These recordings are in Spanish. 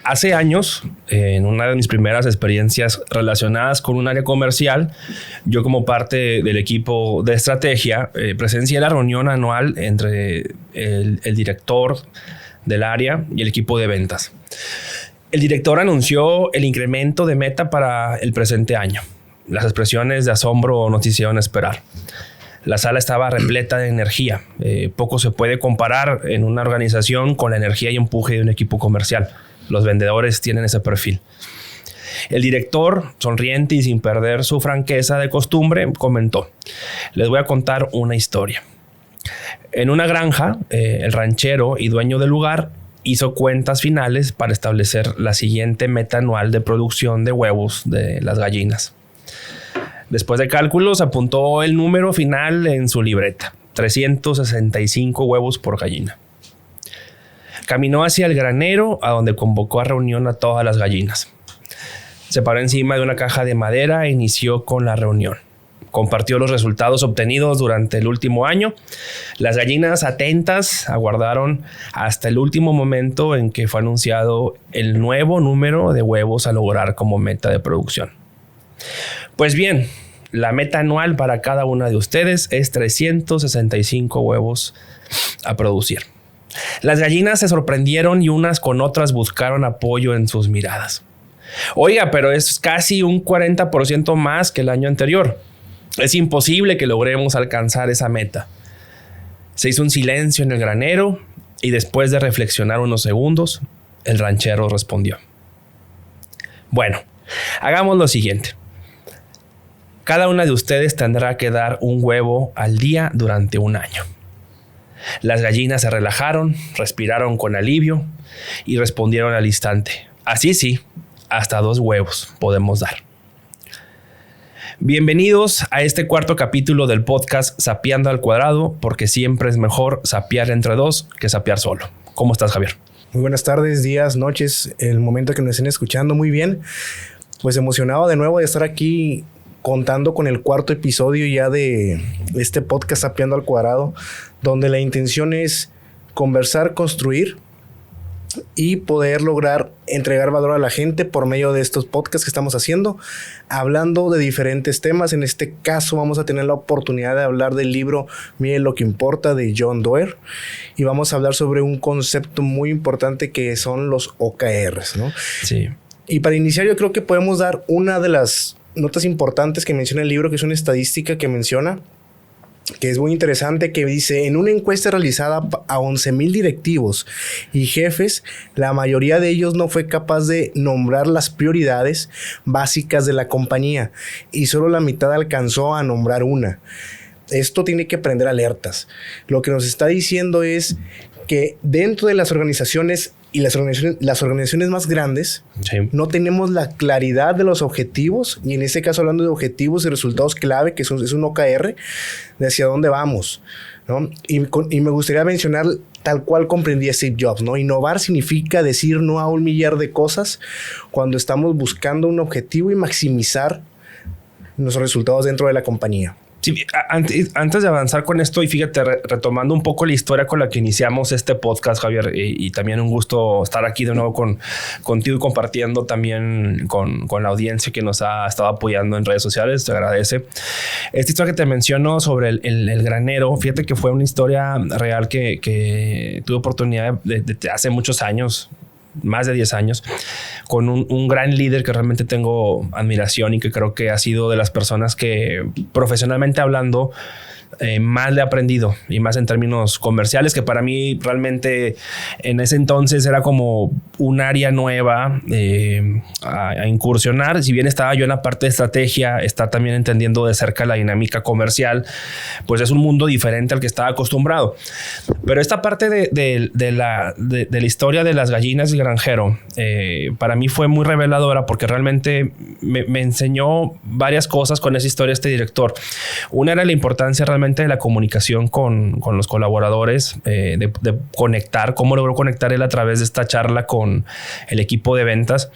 Hace años, en una de mis primeras experiencias relacionadas con un área comercial, yo como parte del equipo de estrategia presencié la reunión anual entre el director del área y el equipo de ventas. El director anunció el incremento de meta para el presente año. Las expresiones de asombro nos hicieron esperar. La sala estaba repleta de energía. Poco se puede comparar en una organización con la energía y empuje de un equipo comercial. Los vendedores tienen ese perfil. El director, sonriente y sin perder su franqueza de costumbre, comentó: les voy a contar una historia. En una granja, el ranchero y dueño del lugar hizo cuentas finales para establecer la siguiente meta anual de producción de huevos de las gallinas. Después de cálculos, apuntó el número final en su libreta: 365 huevos por gallina. Caminó hacia el granero, a donde convocó a reunión a todas las gallinas. Se paró encima de una caja de madera e inició con la reunión. Compartió los resultados obtenidos durante el último año. Las gallinas, atentas, aguardaron hasta el último momento en que fue anunciado el nuevo número de huevos a lograr como meta de producción. Pues bien, la meta anual para cada una de ustedes es 365 huevos a producir. Las gallinas se sorprendieron y unas con otras buscaron apoyo en sus miradas. Oiga, pero es casi un 40% más que el año anterior. Es imposible que logremos alcanzar esa meta. Se hizo un silencio en el granero y después de reflexionar unos segundos, el ranchero respondió: bueno, hagamos lo siguiente. Cada una de ustedes tendrá que dar un huevo al día durante un año. Las gallinas se relajaron, respiraron con alivio y respondieron al instante: así sí, hasta 2 huevos podemos dar. Bienvenidos a este cuarto capítulo del podcast Sapeando al Cuadrado, porque siempre es mejor sapear entre dos que sapear solo. ¿Cómo estás, Javier? Muy buenas tardes, días, noches, el momento que nos estén escuchando. Muy bien, pues emocionado de nuevo de estar aquí contando con el cuarto episodio ya de este podcast Sapeando al Cuadrado, donde la intención es conversar, construir y poder lograr entregar valor a la gente por medio de estos podcasts que estamos haciendo, hablando de diferentes temas. En este caso vamos a tener la oportunidad de hablar del libro Mire lo que importa, de John Doerr, y vamos a hablar sobre un concepto muy importante que son los OKRs, ¿no? Sí. Y para iniciar, yo creo que podemos dar una de las notas importantes que menciona el libro, que es una estadística que menciona, que es muy interesante, que dice: en una encuesta realizada a 11,000 directivos y jefes, la mayoría de ellos no fue capaz de nombrar las prioridades básicas de la compañía y solo la mitad alcanzó a nombrar una. Esto tiene que prender alertas. Lo que nos está diciendo es que dentro de las organizaciones y las organizaciones más grandes, sí, no tenemos la claridad de los objetivos, y en este caso hablando de objetivos y resultados clave, que es un OKR, de hacia dónde vamos, ¿no? Y me gustaría mencionar, tal cual comprendía Steve Jobs, ¿no? Innovar significa decir no a 1,000,000 de cosas cuando estamos buscando un objetivo y maximizar nuestros resultados dentro de la compañía. Sí, antes de avanzar con esto, y fíjate, retomando un poco la historia con la que iniciamos este podcast, Javier, y también un gusto estar aquí de nuevo contigo y compartiendo también con la audiencia que nos ha estado apoyando en redes sociales. Te agradece. Esta historia que te menciono sobre el granero, fíjate que fue una historia real que tuve oportunidad de hace muchos años, más de 10 años, con un gran líder que realmente tengo admiración y que creo que ha sido de las personas que, profesionalmente hablando, más le he aprendido, y más en términos comerciales, que para mí realmente en ese entonces era como un área nueva a incursionar. Si bien estaba yo en la parte de estrategia, estar también entendiendo de cerca la dinámica comercial, pues es un mundo diferente al que estaba acostumbrado. Pero esta parte de la historia de las gallinas y granjero, para mí fue muy reveladora, porque realmente me enseñó varias cosas con esa historia este director. Una era la importancia realmente de la comunicación con los colaboradores, de conectar, cómo logró conectar él a través de esta charla con el equipo de ventas.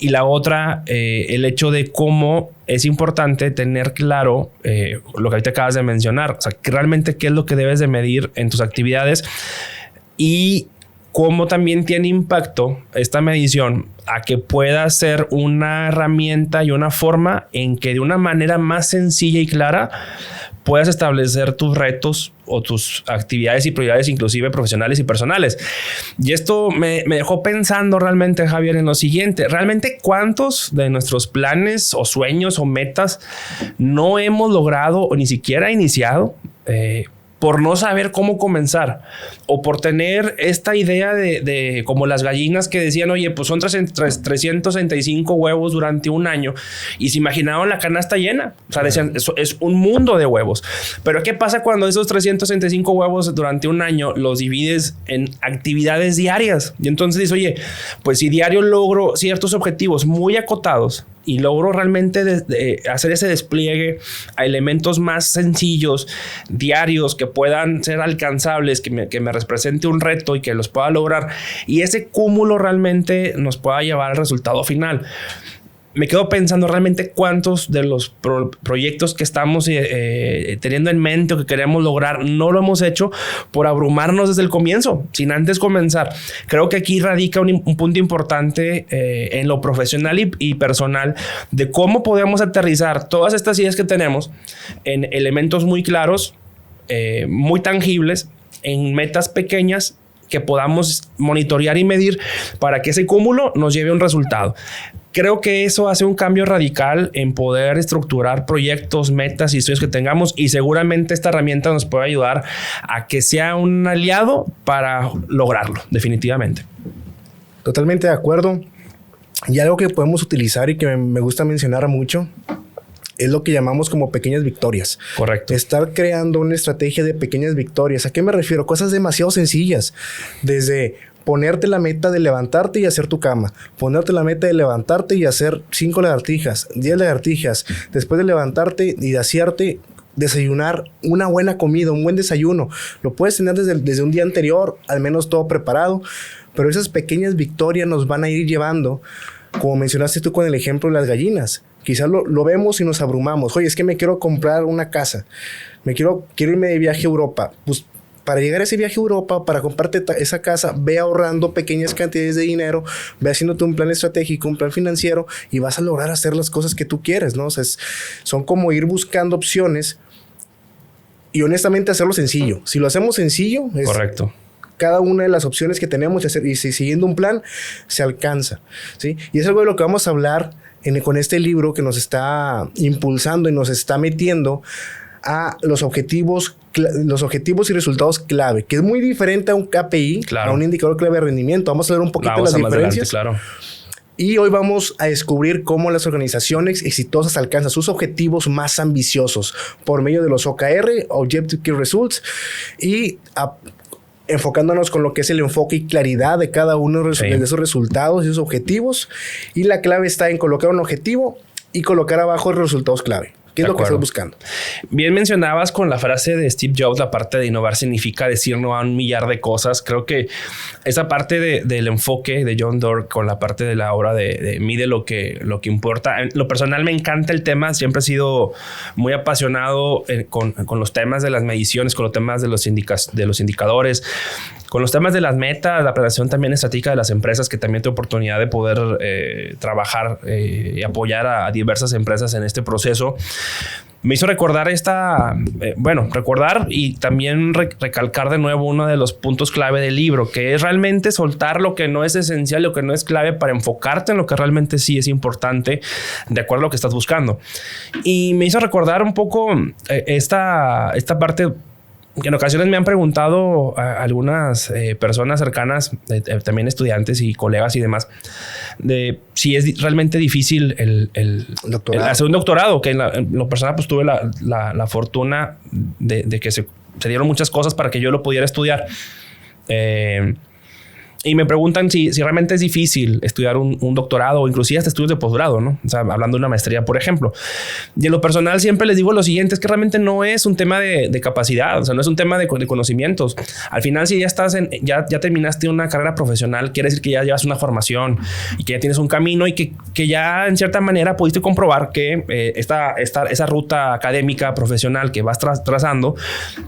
Y la otra, el hecho de cómo es importante tener claro lo que ahorita acabas de mencionar, o sea, que realmente qué es lo que debes de medir en tus actividades, y cómo también tiene impacto esta medición a que pueda ser una herramienta y una forma en que de una manera más sencilla y clara puedas establecer tus retos o tus actividades y prioridades, inclusive profesionales y personales. Y esto me dejó pensando realmente, Javier, en lo siguiente. Realmente, ¿cuántos de nuestros planes o sueños o metas no hemos logrado o ni siquiera iniciado por no saber cómo comenzar o por tener esta idea de como las gallinas que decían, oye, pues son 365 huevos durante un año y se imaginaban la canasta llena? O sea, decían, eso es un mundo de huevos. Pero ¿qué pasa cuando esos 365 huevos durante un año los divides en actividades diarias? Y entonces dices, oye, pues si diario logro ciertos objetivos muy acotados y logro realmente hacer ese despliegue a elementos más sencillos, diarios, que puedan ser alcanzables, que me represente un reto y que los pueda lograr, y ese cúmulo realmente nos pueda llevar al resultado final. Me quedo pensando realmente cuántos de los proyectos que estamos teniendo en mente o que queremos lograr no lo hemos hecho por abrumarnos desde el comienzo, sin antes comenzar. Creo que aquí radica un punto importante en lo profesional y personal de cómo podemos aterrizar todas estas ideas que tenemos en elementos muy claros, muy tangibles, en metas pequeñas que podamos monitorear y medir para que ese cúmulo nos lleve a un resultado. Creo que eso hace un cambio radical en poder estructurar proyectos, metas y sueños que tengamos, y seguramente esta herramienta nos puede ayudar a que sea un aliado para lograrlo, definitivamente. Totalmente de acuerdo. Y algo que podemos utilizar y que me gusta mencionar mucho es lo que llamamos como pequeñas victorias. Correcto. Estar creando una estrategia de pequeñas victorias. ¿A qué me refiero? Cosas demasiado sencillas. Desde ponerte la meta de levantarte y hacer tu cama. Ponerte la meta de levantarte y hacer 5 lagartijas, 10 lagartijas. Después de levantarte y de asearte, desayunar una buena comida, un buen desayuno. Lo puedes tener desde un día anterior, al menos todo preparado. Pero esas pequeñas victorias nos van a ir llevando, como mencionaste tú con el ejemplo de las gallinas. Quizás lo vemos y nos abrumamos. Oye, es que me quiero comprar una casa. Quiero irme de viaje a Europa. Pues para llegar a ese viaje a Europa, para comprarte esa casa, ve ahorrando pequeñas cantidades de dinero, ve haciéndote un plan estratégico, un plan financiero, y vas a lograr hacer las cosas que tú quieres, ¿no? O sea, son como ir buscando opciones y honestamente hacerlo sencillo. Si lo hacemos sencillo, es correcto. Cada una de las opciones que tenemos y si siguiendo un plan, se alcanza, ¿sí? Y es algo de lo que vamos a hablar con este libro que nos está impulsando y nos está metiendo a los objetivos y resultados clave, que es muy diferente a un KPI, claro, a un indicador clave de rendimiento. Vamos a ver un poquito las diferencias. Claro. Y hoy vamos a descubrir cómo las organizaciones exitosas alcanzan sus objetivos más ambiciosos por medio de los OKR, Objective Key Results, y enfocándonos con lo que es el enfoque y claridad de cada uno de esos resultados y esos objetivos. Y la clave está en colocar un objetivo y colocar abajo los resultados clave. ¿Qué es lo que estás buscando? Bien mencionabas con la frase de Steve Jobs, la parte de innovar significa decir no a un millar de cosas. Creo que esa parte del enfoque de John Doerr con la parte de la obra de mide lo que importa. En lo personal me encanta el tema. Siempre he sido muy apasionado con los temas de las mediciones, con los temas de los indicadores, con los temas de las metas, la planeación también estratégica de las empresas, que también tengo oportunidad de poder trabajar y apoyar a diversas empresas en este proceso. Me hizo recordar recordar y también recalcar de nuevo uno de los puntos clave del libro, que es realmente soltar lo que no es esencial, lo que no es clave, para enfocarte en lo que realmente sí es importante de acuerdo a lo que estás buscando. Y me hizo recordar un poco esta parte que en ocasiones me han preguntado a algunas personas cercanas, también estudiantes y colegas y demás, de si es realmente difícil el hacer un doctorado, que en lo personal pues tuve la fortuna de que se dieron muchas cosas para que yo lo pudiera estudiar. Y me preguntan si realmente es difícil estudiar un doctorado o inclusive hasta estudios de posgrado, ¿no? O sea, hablando de una maestría, por ejemplo. Y en lo personal siempre les digo lo siguiente, es que realmente no es un tema de capacidad, o sea, no es un tema de conocimientos. Al final, si ya terminaste una carrera profesional, quiere decir que ya llevas una formación y que ya tienes un camino y que ya en cierta manera pudiste comprobar que esa ruta académica, profesional que vas trazando,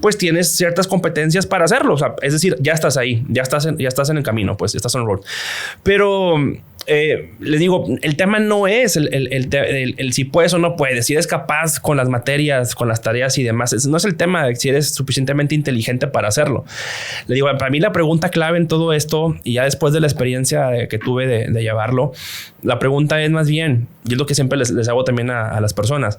pues tienes ciertas competencias para hacerlo. O sea, es decir, ya estás ahí, ya estás en el camino, pues estás on road. Pero les digo, el tema no es el si puedes o no puedes, si eres capaz con las materias, con las tareas y demás. No es el tema de si eres suficientemente inteligente para hacerlo. Le digo, para mí la pregunta clave en todo esto, y ya después de la experiencia que tuve de llevarlo, la pregunta es más bien, y es lo que siempre les hago también a las personas: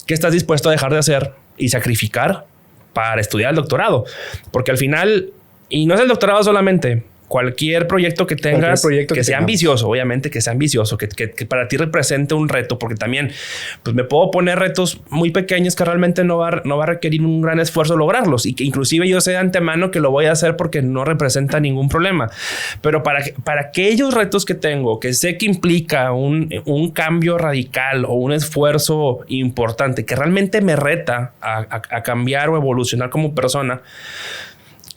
¿qué estás dispuesto a dejar de hacer y sacrificar para estudiar el doctorado? Porque al final, y no es el doctorado solamente, cualquier proyecto que tengas, que sea ambicioso, obviamente que sea ambicioso, que para ti represente un reto, porque también pues me puedo poner retos muy pequeños que realmente no va a requerir un gran esfuerzo lograrlos, y que inclusive yo sé de antemano que lo voy a hacer porque no representa ningún problema. Pero para aquellos retos que tengo, que sé que implica un cambio radical o un esfuerzo importante que realmente me reta a cambiar o evolucionar como persona,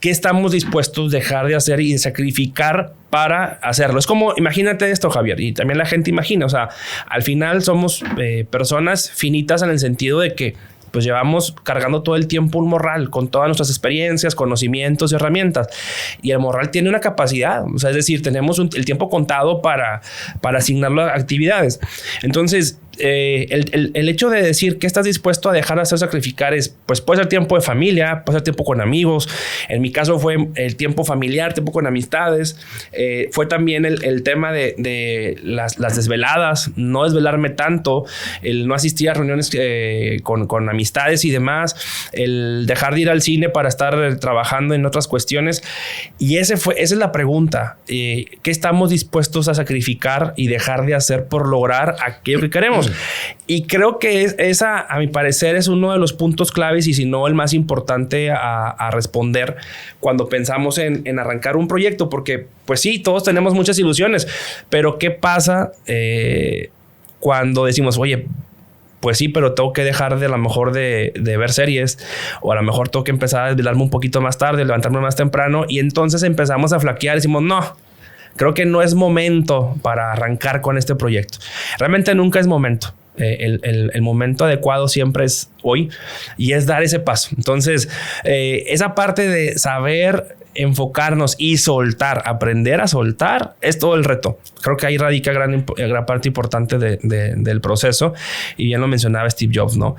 ¿qué estamos dispuestos a dejar de hacer y de sacrificar para hacerlo? Es como, imagínate esto, Javier, y también la gente imagina, o sea, al final somos personas finitas en el sentido de que pues llevamos cargando todo el tiempo un morral con todas nuestras experiencias, conocimientos y herramientas. Y el morral tiene una capacidad, o sea, es decir, tenemos el tiempo contado para asignarlo a actividades. Entonces, el hecho de decir que estás dispuesto a dejar de hacer sacrificar es, pues puede ser tiempo de familia, puede ser tiempo con amigos. En mi caso fue el tiempo familiar, tiempo con amistades. Fue también el tema de las desveladas, no desvelarme tanto, el no asistir a reuniones con amistades y demás, el dejar de ir al cine para estar trabajando en otras cuestiones. Y esa es la pregunta. ¿Qué estamos dispuestos a sacrificar y dejar de hacer por lograr aquello que queremos? Y creo que esa, a mi parecer, es uno de los puntos claves, y si no el más importante a responder cuando pensamos en arrancar un proyecto, porque pues sí, todos tenemos muchas ilusiones, pero ¿qué pasa cuando decimos, oye, pues sí, pero tengo que dejar de a lo mejor de ver series, o a lo mejor tengo que empezar a desvelarme un poquito más tarde, levantarme más temprano, y entonces empezamos a flaquear y decimos, no, creo que no es momento para arrancar con este proyecto? Realmente nunca es momento. El momento adecuado siempre es hoy, y es dar ese paso. Entonces, esa parte de saber enfocarnos y soltar, aprender a soltar, es todo el reto. Creo que ahí radica gran parte importante del proceso, y bien lo mencionaba Steve Jobs, ¿no?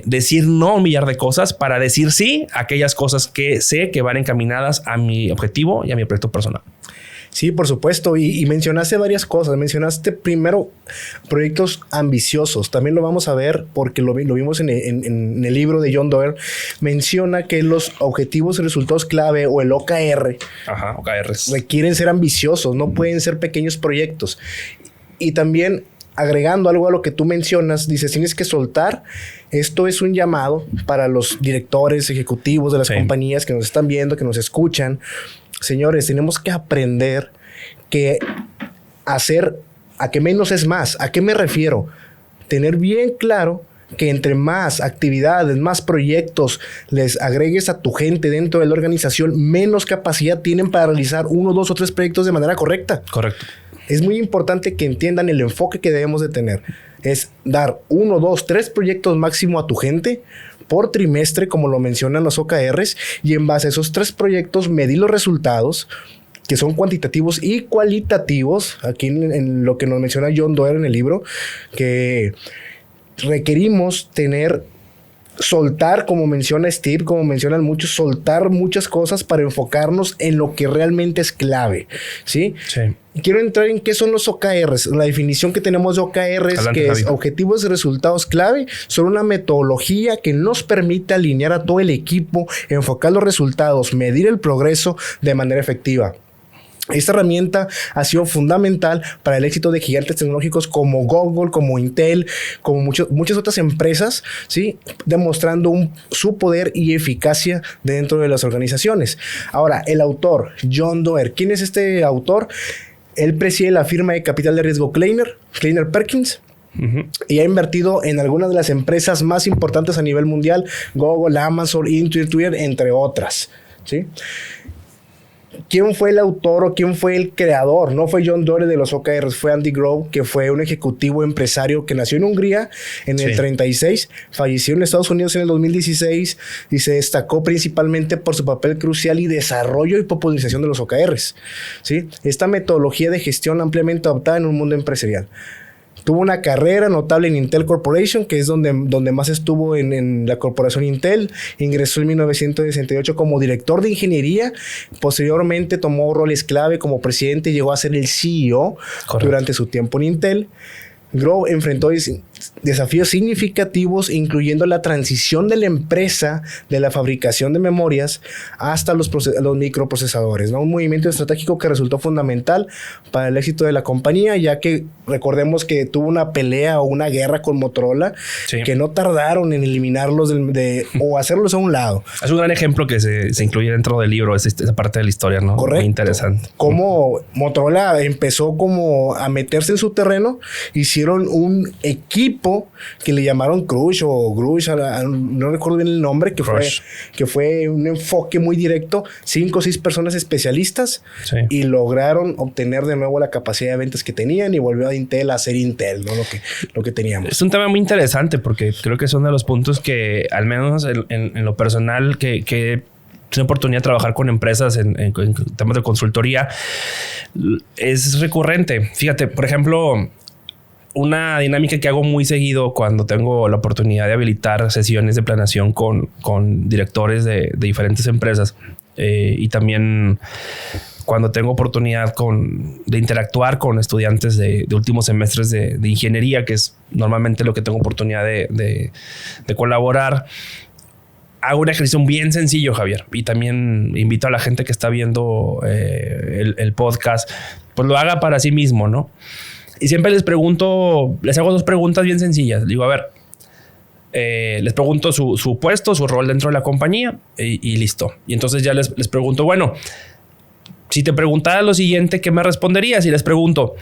Decir no a un millar de cosas para decir sí a aquellas cosas que sé que van encaminadas a mi objetivo y a mi proyecto personal. Sí, por supuesto. Y mencionaste varias cosas. Mencionaste primero proyectos ambiciosos. También lo vamos a ver porque lo vimos en el libro de John Doerr. Menciona que los objetivos y resultados clave, o el OKR, requieren ser ambiciosos. No pueden ser pequeños proyectos. Y también, agregando algo a lo que tú mencionas, dices, tienes que soltar. Esto es un llamado para los directores ejecutivos de las compañías que nos están viendo, que nos escuchan. Señores, tenemos que aprender que a que menos es más. ¿A qué me refiero? Tener bien claro que entre más actividades, más proyectos les agregues a tu gente dentro de la organización, menos capacidad tienen para realizar 1, 2 o 3 proyectos de manera correcta. Correcto. Es muy importante que entiendan el enfoque que debemos de tener. Es dar 1, 2, 3 proyectos máximo a tu gente por trimestre, como lo mencionan los OKRs, y en base a esos 3 proyectos medir los resultados, que son cuantitativos y cualitativos. Aquí en lo que nos menciona John Doerr en el libro, que requerimos soltar, como menciona Steve, como mencionan muchos, soltar muchas cosas para enfocarnos en lo que realmente es clave, ¿sí? Sí. Quiero entrar en qué son los OKRs. La definición que tenemos de OKRs, que es objetivos y resultados clave, son una metodología que nos permite alinear a todo el equipo, enfocar los resultados, medir el progreso de manera efectiva. Esta herramienta ha sido fundamental para el éxito de gigantes tecnológicos como Google, como Intel, como muchas otras empresas, ¿sí? Demostrando su poder y eficacia dentro de las organizaciones. Ahora, el autor, John Doerr. ¿Quién es este autor? Él preside la firma de capital de riesgo Kleiner Perkins. Y ha invertido en algunas de las empresas más importantes a nivel mundial: Google, Amazon, Intuit, Twitter, entre otras, ¿sí? ¿Quién fue el autor o quién fue el creador? No fue John Doerr de los OKRs, fue Andy Grove, que fue un ejecutivo empresario que nació en Hungría en el 36, falleció en Estados Unidos en el 2016 y se destacó principalmente por su papel crucial y desarrollo y popularización de los OKRs, ¿sí? Esta metodología de gestión ampliamente adoptada en un mundo empresarial. Tuvo una carrera notable en Intel Corporation, que es donde más estuvo en la corporación Intel. Ingresó en 1968 como director de ingeniería. Posteriormente tomó roles clave como presidente y llegó a ser el CEO. Correcto. Durante su tiempo en Intel. Grove enfrentó desafíos significativos, incluyendo la transición de la empresa de la fabricación de memorias hasta los microprocesadores, ¿no? Un movimiento estratégico que resultó fundamental para el éxito de la compañía, ya que recordemos que tuvo una pelea o una guerra con Motorola, que no tardaron en eliminarlos o hacerlos a un lado. Es un gran ejemplo que se incluye dentro del libro, esa parte de la historia, ¿no? Correcto. Muy interesante. Cómo Motorola empezó como a meterse en su terreno. Hicieron un equipo que le llamaron Crush o Grush, no recuerdo bien el nombre, que fue un enfoque muy directo, 5 o 6 personas especialistas, y lograron obtener de nuevo la capacidad de ventas que tenían y volvió a Intel a ser Intel, ¿no? Lo que teníamos. Es un tema muy interesante porque creo que son de los puntos que, al menos en lo personal, que es una oportunidad de trabajar con empresas en temas de consultoría, es recurrente. Fíjate, por ejemplo, una dinámica que hago muy seguido cuando tengo la oportunidad de habilitar sesiones de planeación con directores de diferentes empresas, y también cuando tengo oportunidad de interactuar con estudiantes de últimos semestres de ingeniería, que es normalmente lo que tengo oportunidad de colaborar. Hago un ejercicio bien sencillo, Javier, y también invito a la gente que está viendo el podcast, pues lo haga para sí mismo, ¿no? Y siempre les hago 2 preguntas bien sencillas. Digo, a ver, les pregunto su puesto, su rol dentro de la compañía y listo. Y entonces ya les pregunto, bueno, si te preguntara lo siguiente, ¿qué me responderías? Y les pregunto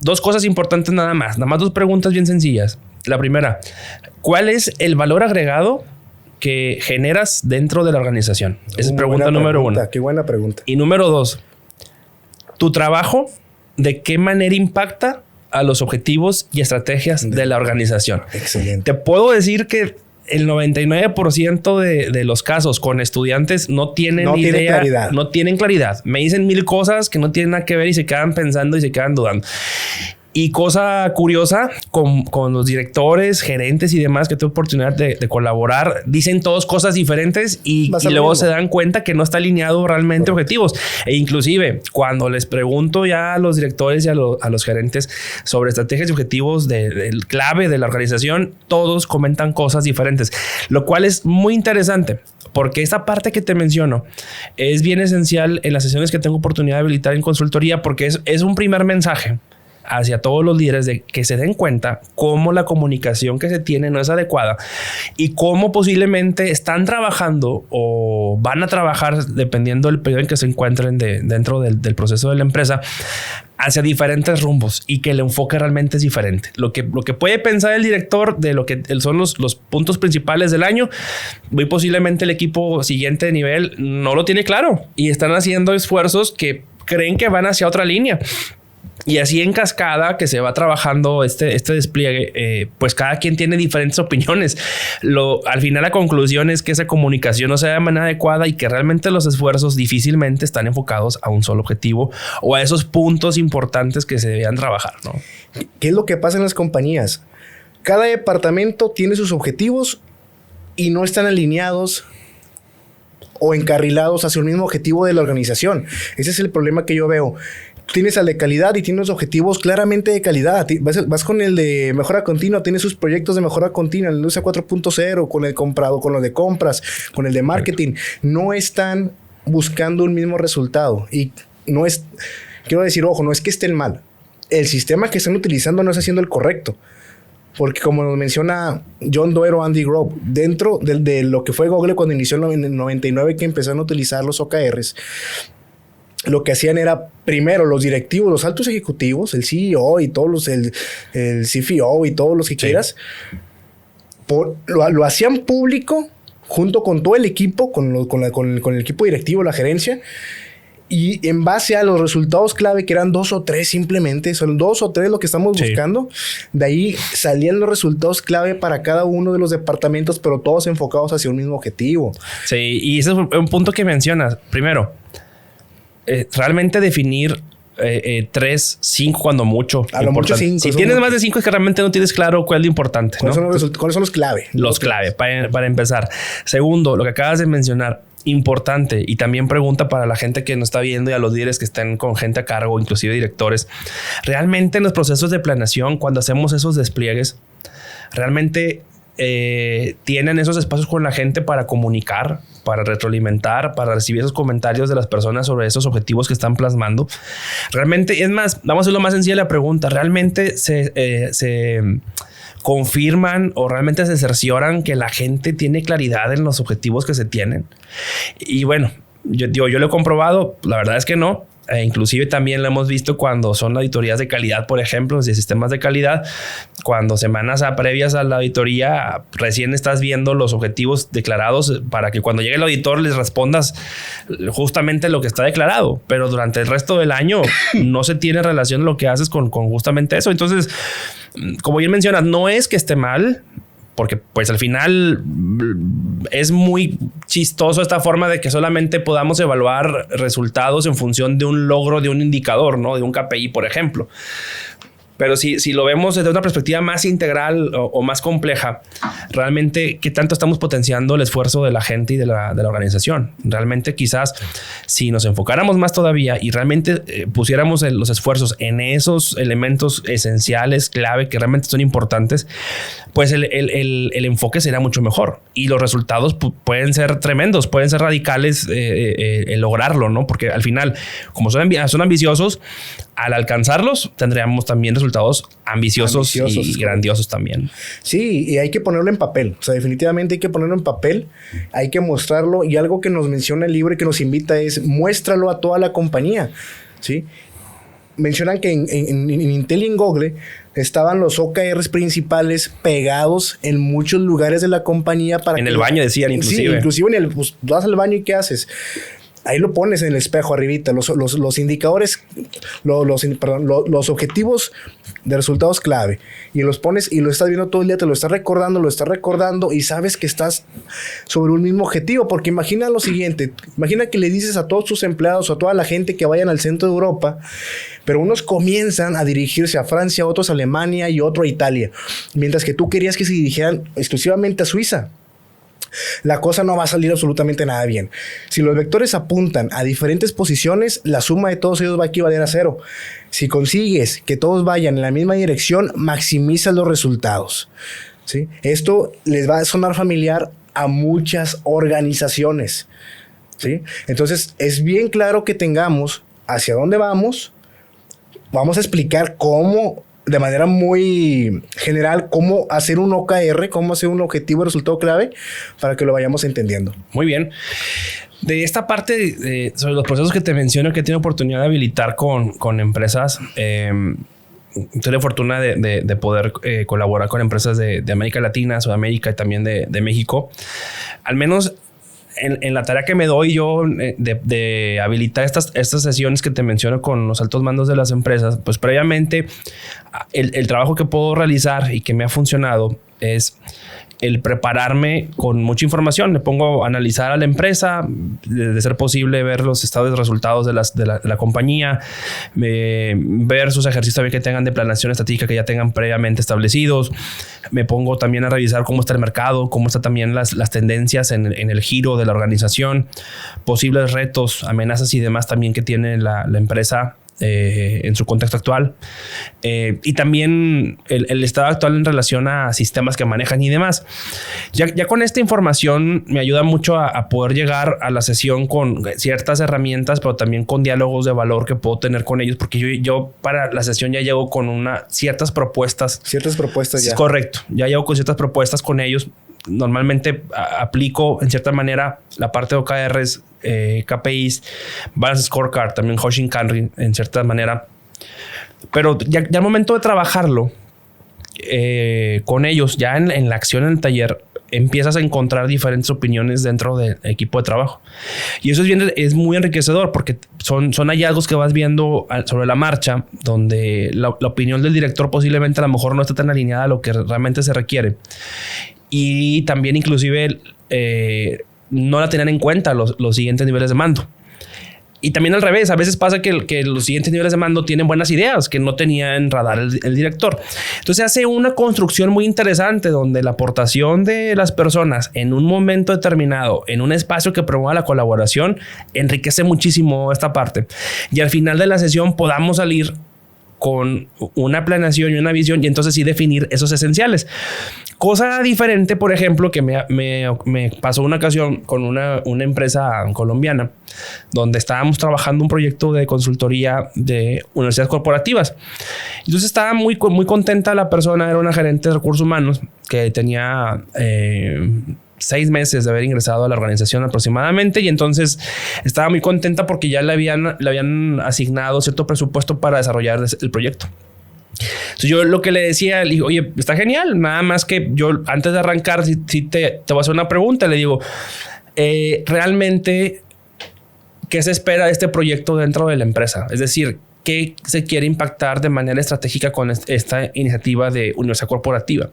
2 cosas importantes nada más 2 preguntas bien sencillas. La primera, ¿cuál es el valor agregado que generas dentro de la organización? Esa es pregunta número 1. Qué buena pregunta. Y número 2, ¿tu trabajo de qué manera impacta a los objetivos y estrategias de la organización? Excelente. Te puedo decir que el 99% de los casos con estudiantes no tienen idea, no tienen claridad. Me dicen 1000 cosas que no tienen nada que ver y se quedan pensando y se quedan dudando. Y cosa curiosa, con los directores, gerentes y demás que tengo oportunidad de colaborar, dicen todos cosas diferentes y luego se dan cuenta que no está alineado realmente objetivos. E inclusive, cuando les pregunto ya a los directores y a los gerentes sobre estrategias y objetivos del clave de la organización, todos comentan cosas diferentes, lo cual es muy interesante. Porque esta parte que te menciono es bien esencial en las sesiones que tengo oportunidad de habilitar en consultoría, porque es un primer mensaje hacia todos los líderes de que se den cuenta cómo la comunicación que se tiene no es adecuada y cómo posiblemente están trabajando o van a trabajar, dependiendo del periodo en que se encuentren dentro del proceso de la empresa, hacia diferentes rumbos y que el enfoque realmente es diferente. Lo que puede pensar el director de lo que son los puntos principales del año, muy posiblemente el equipo siguiente de nivel no lo tiene claro y están haciendo esfuerzos que creen que van hacia otra línea. Y así en cascada que se va trabajando este despliegue, pues cada quien tiene diferentes opiniones. Al final la conclusión es que esa comunicación no se da de manera adecuada y que realmente los esfuerzos difícilmente están enfocados a un solo objetivo o a esos puntos importantes que se debían trabajar, ¿no? ¿Qué es lo que pasa en las compañías? Cada departamento tiene sus objetivos y no están alineados o encarrilados hacia el mismo objetivo de la organización. Ese es el problema que yo veo. Tienes al de calidad y tienes objetivos claramente de calidad. Vas con el de mejora continua, tienes sus proyectos de mejora continua, la industria 4.0, con el comprado, con los de compras, con el de marketing. No están buscando un mismo resultado. Y no es, quiero decir, ojo, no es que estén mal. El sistema que están utilizando no está siendo el correcto. Porque como nos menciona John Doerr o Andy Grove, dentro de lo que fue Google cuando inició en el 99 que empezaron a utilizar los OKRs, lo que hacían era, primero, los directivos, los altos ejecutivos, el CEO y todos los, el CFO y todos los que quieras, lo hacían público junto con todo el equipo, con el equipo directivo, la gerencia, y en base a los resultados clave, que eran 2 o 3 simplemente, son 2 o 3 lo que estamos buscando, de ahí salían los resultados clave para cada uno de los departamentos, pero todos enfocados hacia un mismo objetivo. Sí, y ese es un punto que mencionas. Primero, realmente definir 3, 5 cuando mucho. A lo mucho 5. Si tienes más de 5 es que realmente no tienes claro cuál es lo importante. ¿Cuáles son los clave? Los clave, para empezar. Segundo, lo que acabas de mencionar, importante, y también pregunta para la gente que nos está viendo y a los líderes que estén con gente a cargo, inclusive directores. Realmente en los procesos de planeación, cuando hacemos esos despliegues, realmente tienen esos espacios con la gente para comunicar, para retroalimentar, para recibir esos comentarios de las personas sobre esos objetivos que están plasmando. Realmente, es más, vamos a hacer lo más sencilla la pregunta. ¿Realmente se confirman o realmente se cercioran que la gente tiene claridad en los objetivos que se tienen? Y bueno, yo lo he comprobado. La verdad es que no. Inclusive también lo hemos visto cuando son auditorías de calidad, por ejemplo, de sistemas de calidad, cuando semanas previas a la auditoría recién estás viendo los objetivos declarados para que cuando llegue el auditor les respondas justamente lo que está declarado, pero durante el resto del año no se tiene relación lo que haces con justamente eso. Entonces, como bien mencionas, no es que esté mal, porque pues al final es muy chistoso esta forma de que solamente podamos evaluar resultados en función de un logro de un indicador, ¿no? De un KPI, por ejemplo. Pero si lo vemos desde una perspectiva más integral o más compleja, realmente, ¿qué tanto estamos potenciando el esfuerzo de la gente y de la organización? Realmente, quizás, si nos enfocáramos más todavía y realmente pusiéramos los esfuerzos en esos elementos esenciales, clave, que realmente son importantes, pues el enfoque será mucho mejor. Y los resultados pueden ser tremendos, pueden ser radicales el lograrlo, ¿no? Porque al final, como son ambiciosos, al alcanzarlos, tendríamos también resultados ambiciosos y grandiosos también. Sí, y hay que ponerlo en papel. O sea, definitivamente hay que ponerlo en papel. Hay que mostrarlo. Y algo que nos menciona el libro y que nos invita es muéstralo a toda la compañía. ¿Sí? Mencionan que en Intel y en Google estaban los OKRs principales pegados en muchos lugares de la compañía. En el baño decían inclusive. Sí, inclusive pues vas al baño y ¿qué haces? Ahí lo pones en el espejo arribita, los indicadores, los objetivos de resultados clave. Y los pones y lo estás viendo todo el día, te lo estás recordando y sabes que estás sobre un mismo objetivo. Porque imagina lo siguiente, imagina que le dices a todos tus empleados o a toda la gente que vayan al centro de Europa, pero unos comienzan a dirigirse a Francia, otros a Alemania y otro a Italia. Mientras que tú querías que se dirigieran exclusivamente a Suiza. La cosa no va a salir absolutamente nada bien. Si los vectores apuntan a diferentes posiciones, la suma de todos ellos va a equivaler a 0. Si consigues que todos vayan en la misma dirección, maximizas los resultados. ¿Sí? Esto les va a sonar familiar a muchas organizaciones. ¿Sí? Entonces, es bien claro que tengamos hacia dónde vamos. Vamos a explicar cómo, de manera muy general, cómo hacer un OKR, cómo hacer un objetivo de resultado clave para que lo vayamos entendiendo. Muy bien. De esta parte sobre los procesos que te menciono, que he tenido oportunidad de habilitar con empresas, tuve la fortuna de poder colaborar con empresas de América Latina, Sudamérica y también de México. Al menos en la tarea que me doy yo de habilitar estas sesiones que te menciono con los altos mandos de las empresas, pues previamente el trabajo que puedo realizar y que me ha funcionado es el prepararme con mucha información. Me pongo a analizar a la empresa, de ser posible ver los estados de resultados de la compañía, ver sus ejercicios también que tengan de planeación estratégica que ya tengan previamente establecidos. Me pongo también a revisar cómo está el mercado, cómo están también las tendencias en el giro de la organización, posibles retos, amenazas y demás también que tiene la empresa en su contexto actual, y también el estado actual en relación a sistemas que manejan y demás. Ya con esta información me ayuda mucho a poder llegar a la sesión con ciertas herramientas, pero también con diálogos de valor que puedo tener con ellos, porque yo para la sesión ya llego con ciertas propuestas. Ciertas propuestas ya. Es correcto. Ya llego con ciertas propuestas con ellos. Normalmente aplico en cierta manera la parte de OKRs, KPIs, Balance Scorecard, también Hoshin Kanri en cierta manera. Pero ya al momento de trabajarlo con ellos, ya en la acción en el taller, empiezas a encontrar diferentes opiniones dentro del equipo de trabajo. Y eso es muy enriquecedor porque son hallazgos que vas viendo sobre la marcha, donde la opinión del director posiblemente a lo mejor no está tan alineada a lo que realmente se requiere. Y también inclusive no la tenían en cuenta los siguientes niveles de mando. Y también al revés, a veces pasa que los siguientes niveles de mando tienen buenas ideas que no tenía en radar el director. Entonces hace una construcción muy interesante donde la aportación de las personas en un momento determinado, en un espacio que promueva la colaboración, enriquece muchísimo esta parte. Y al final de la sesión podamos salir con una planeación y una visión y entonces sí definir esos esenciales. Cosa diferente, por ejemplo, que me pasó una ocasión con una empresa colombiana donde estábamos trabajando un proyecto de consultoría de universidades corporativas. Entonces estaba muy contenta la persona, era una gerente de recursos humanos que tenía 6 meses de haber ingresado a la organización aproximadamente, y entonces estaba muy contenta porque ya le habían asignado cierto presupuesto para desarrollar el proyecto. Entonces yo lo que le decía, le digo, oye, está genial, nada más que yo antes de arrancar, si te voy a hacer una pregunta, le digo, realmente, ¿qué se espera de este proyecto dentro de la empresa? Es decir, ¿qué se quiere impactar de manera estratégica con esta iniciativa de universidad corporativa?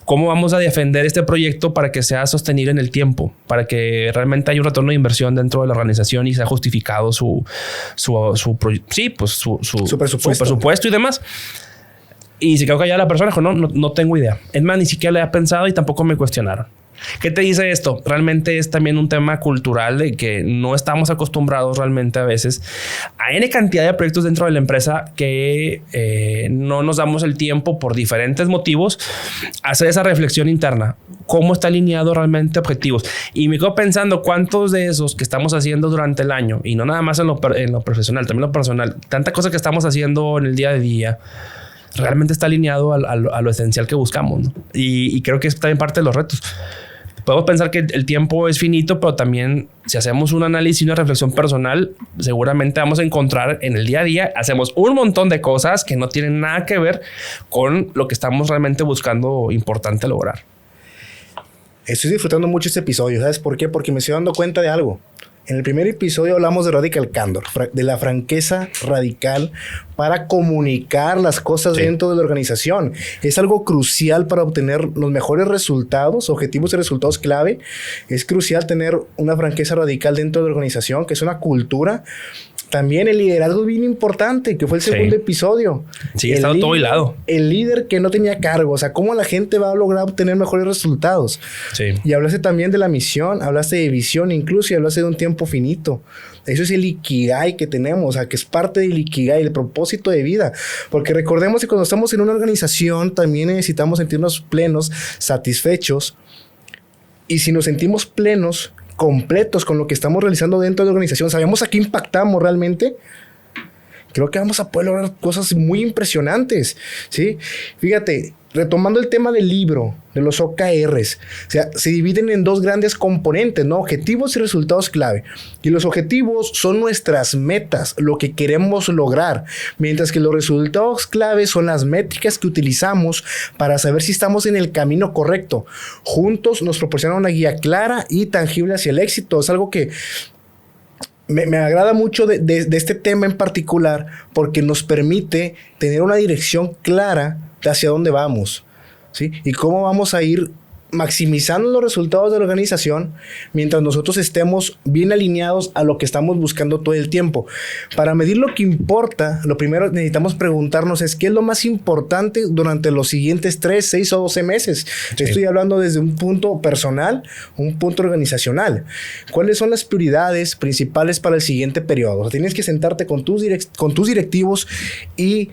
¿Cómo vamos a defender este proyecto para que sea sostenible en el tiempo? Para que realmente haya un retorno de inversión dentro de la organización y sea justificado su presupuesto y demás. Y se quedó callada la persona, dijo, no tengo idea. Es más, ni siquiera le había pensado y tampoco me cuestionaron. ¿Qué te dice esto? Realmente es también un tema cultural de que no estamos acostumbrados realmente a veces a N cantidad de proyectos dentro de la empresa que no nos damos el tiempo por diferentes motivos a hacer esa reflexión interna. ¿Cómo está alineado realmente objetivos? Y me quedo pensando cuántos de esos que estamos haciendo durante el año, y no nada más en lo profesional, también en lo personal, tanta cosa que estamos haciendo en el día a día, realmente está alineado a lo esencial que buscamos, ¿no? Y creo que es también parte de los retos. Podemos pensar que el tiempo es finito, pero también si hacemos un análisis y una reflexión personal, seguramente vamos a encontrar en el día a día, hacemos un montón de cosas que no tienen nada que ver con lo que estamos realmente buscando importante lograr. Estoy disfrutando mucho este episodio. ¿Sabes por qué? Porque me estoy dando cuenta de algo. En el primer episodio hablamos de Radical Candor, de la franqueza radical para comunicar las cosas dentro de la organización. Es algo crucial para obtener los mejores resultados, objetivos y resultados clave. Es crucial tener una franqueza radical dentro de la organización, que es una cultura. También el liderazgo es bien importante, que fue el segundo episodio. Sí, está todo hilado. El líder que no tenía cargo, o sea, cómo la gente va a lograr obtener mejores resultados. Sí. Y hablaste también de la misión, hablaste de visión incluso, y hablaste de un tiempo finito. Eso es el Ikigai que tenemos, o sea, que es parte del Ikigai, el propósito de vida. Porque recordemos que cuando estamos en una organización también necesitamos sentirnos plenos, satisfechos. Y si nos sentimos plenos, completos con lo que estamos realizando dentro de la organización, sabemos a qué impactamos realmente, creo que vamos a poder lograr cosas muy impresionantes, ¿sí? Fíjate, retomando el tema del libro, de los OKRs, o sea, se dividen en 2 grandes componentes, ¿no? Objetivos y resultados clave. Y los objetivos son nuestras metas, lo que queremos lograr, mientras que los resultados clave son las métricas que utilizamos para saber si estamos en el camino correcto. Juntos nos proporcionan una guía clara y tangible hacia el éxito. Es algo que me agrada mucho de este tema en particular, porque nos permite tener una dirección clara de hacia dónde vamos, ¿sí? Y cómo vamos a ir maximizando los resultados de la organización mientras nosotros estemos bien alineados a lo que estamos buscando todo el tiempo. Para medir lo que importa, lo primero necesitamos preguntarnos es qué es lo más importante durante los siguientes 3, 6 o 12 meses. Sí. Estoy hablando desde un punto personal, un punto organizacional. ¿Cuáles son las prioridades principales para el siguiente periodo? O sea, tienes que sentarte con tus directivos y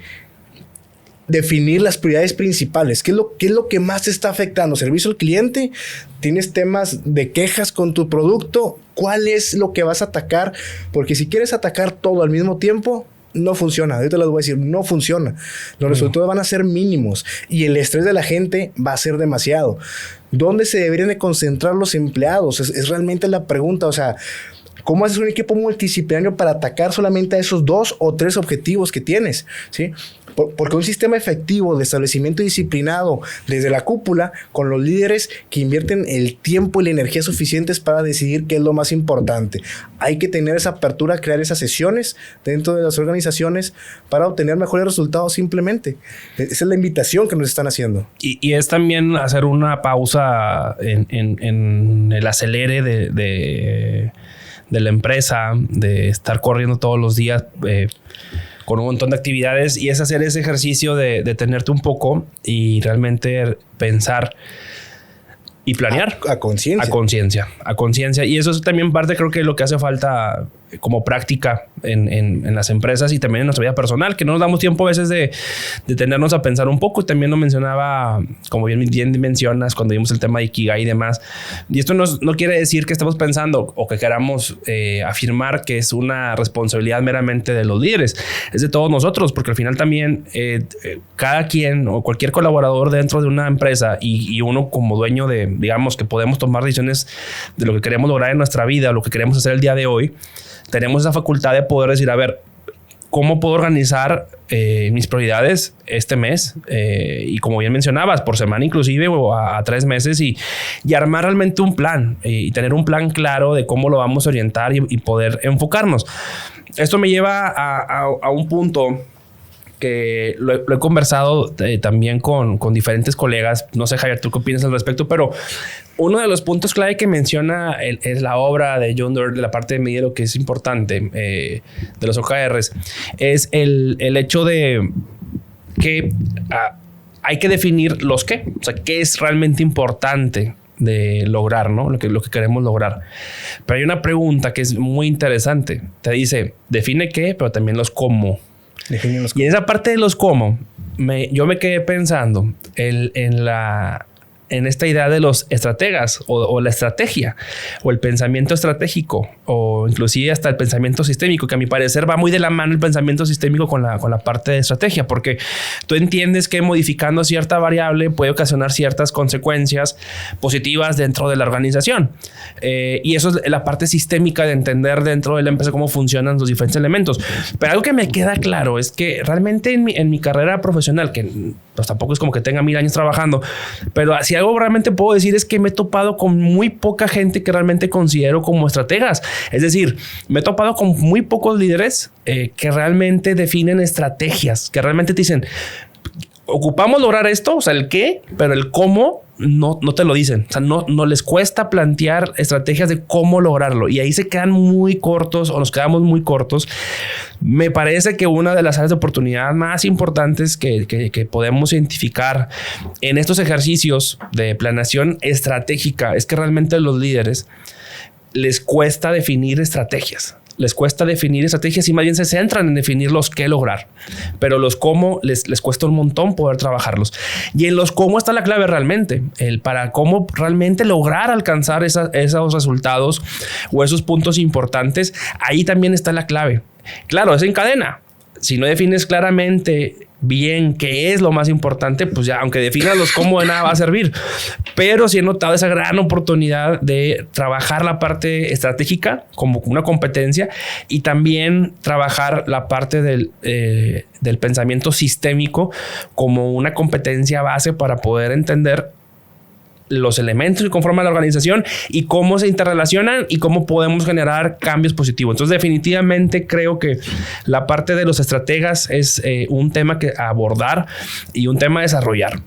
definir las prioridades principales. ¿Qué es lo que más te está afectando? ¿Servicio al cliente? ¿Tienes temas de quejas con tu producto? ¿Cuál es lo que vas a atacar? Porque si quieres atacar todo al mismo tiempo, no funciona. Ahorita les voy a decir, no funciona. Los resultados van a ser mínimos y el estrés de la gente va a ser demasiado. ¿Dónde se deberían de concentrar los empleados? Es realmente la pregunta. O sea, ¿cómo haces un equipo multidisciplinario para atacar solamente a esos 2 o 3 objetivos que tienes? ¿Sí? Porque un sistema efectivo de establecimiento disciplinado desde la cúpula, con los líderes que invierten el tiempo y la energía suficientes para decidir qué es lo más importante. Hay que tener esa apertura, crear esas sesiones dentro de las organizaciones para obtener mejores resultados simplemente. Esa es la invitación que nos están haciendo. Y es también hacer una pausa en el acelere de la empresa, de estar corriendo todos los días con un montón de actividades, y es hacer ese ejercicio de detenerte un poco y realmente pensar y planear a conciencia. A conciencia. Y eso es también parte, creo que lo que hace falta como práctica en las empresas y también en nuestra vida personal, que no nos damos tiempo a veces de detenernos a pensar un poco. También lo mencionaba, como bien mencionas, cuando vimos el tema de Ikigai y demás. Y esto no quiere decir que estemos pensando o que queramos afirmar que es una responsabilidad meramente de los líderes. Es de todos nosotros, porque al final también cada quien o cualquier colaborador dentro de una empresa y uno como dueño de, digamos, que podemos tomar decisiones de lo que queremos lograr en nuestra vida, lo que queremos hacer el día de hoy, tenemos esa facultad de poder decir, a ver, ¿cómo puedo organizar mis prioridades este mes? Y como bien mencionabas, por semana inclusive o a 3 meses y armar realmente un plan y tener un plan claro de cómo lo vamos a orientar y poder enfocarnos. Esto me lleva a un punto que lo he conversado también con diferentes colegas. No sé, Javier, ¿tú qué opinas al respecto? Pero uno de los puntos clave que menciona es la obra de John Doerr, de la parte de medida, lo que es importante de los OKRs, es el hecho de que hay que definir los qué. O sea, qué es realmente importante de lograr, ¿no? Lo que queremos lograr. Pero hay una pregunta que es muy interesante. Te dice, define qué, pero también los cómo. Y en esa parte de los cómo, yo me quedé pensando en esta idea de los estrategas o la estrategia o el pensamiento estratégico o inclusive hasta el pensamiento sistémico, que a mi parecer va muy de la mano el pensamiento sistémico con la parte de estrategia, porque tú entiendes que modificando cierta variable puede ocasionar ciertas consecuencias positivas dentro de la organización. Y eso es la parte sistémica de entender dentro de la empresa cómo funcionan los diferentes elementos. Pero algo que me queda claro es que realmente en mi carrera profesional, que pues tampoco es como que tenga 1000 años trabajando, pero si algo realmente puedo decir es que me he topado con muy poca gente que realmente considero como estrategas. Es decir, me he topado con muy pocos líderes que realmente definen estrategias, que realmente te dicen, ocupamos lograr esto, o sea, el qué, pero el cómo no te lo dicen. O sea, no les cuesta plantear estrategias de cómo lograrlo. Y ahí se quedan muy cortos o nos quedamos muy cortos. Me parece que una de las áreas de oportunidad más importantes que podemos identificar en estos ejercicios de planeación estratégica es que realmente a los líderes les cuesta definir estrategias. Les cuesta definir estrategias y más bien se centran en definir los qué lograr. Pero los cómo les cuesta un montón poder trabajarlos. Y en los cómo está la clave realmente. El para cómo realmente lograr alcanzar esos resultados o esos puntos importantes. Ahí también está la clave. Claro, es en cadena. Si no defines claramente bien qué es lo más importante, pues ya, aunque definas los cómo, de nada va a servir. Pero sí he notado esa gran oportunidad de trabajar la parte estratégica como una competencia y también trabajar la parte del pensamiento sistémico como una competencia base para poder entender los elementos que conforman la organización y cómo se interrelacionan y cómo podemos generar cambios positivos. Entonces, definitivamente creo que la parte de los estrategas es un tema que abordar y un tema a desarrollar.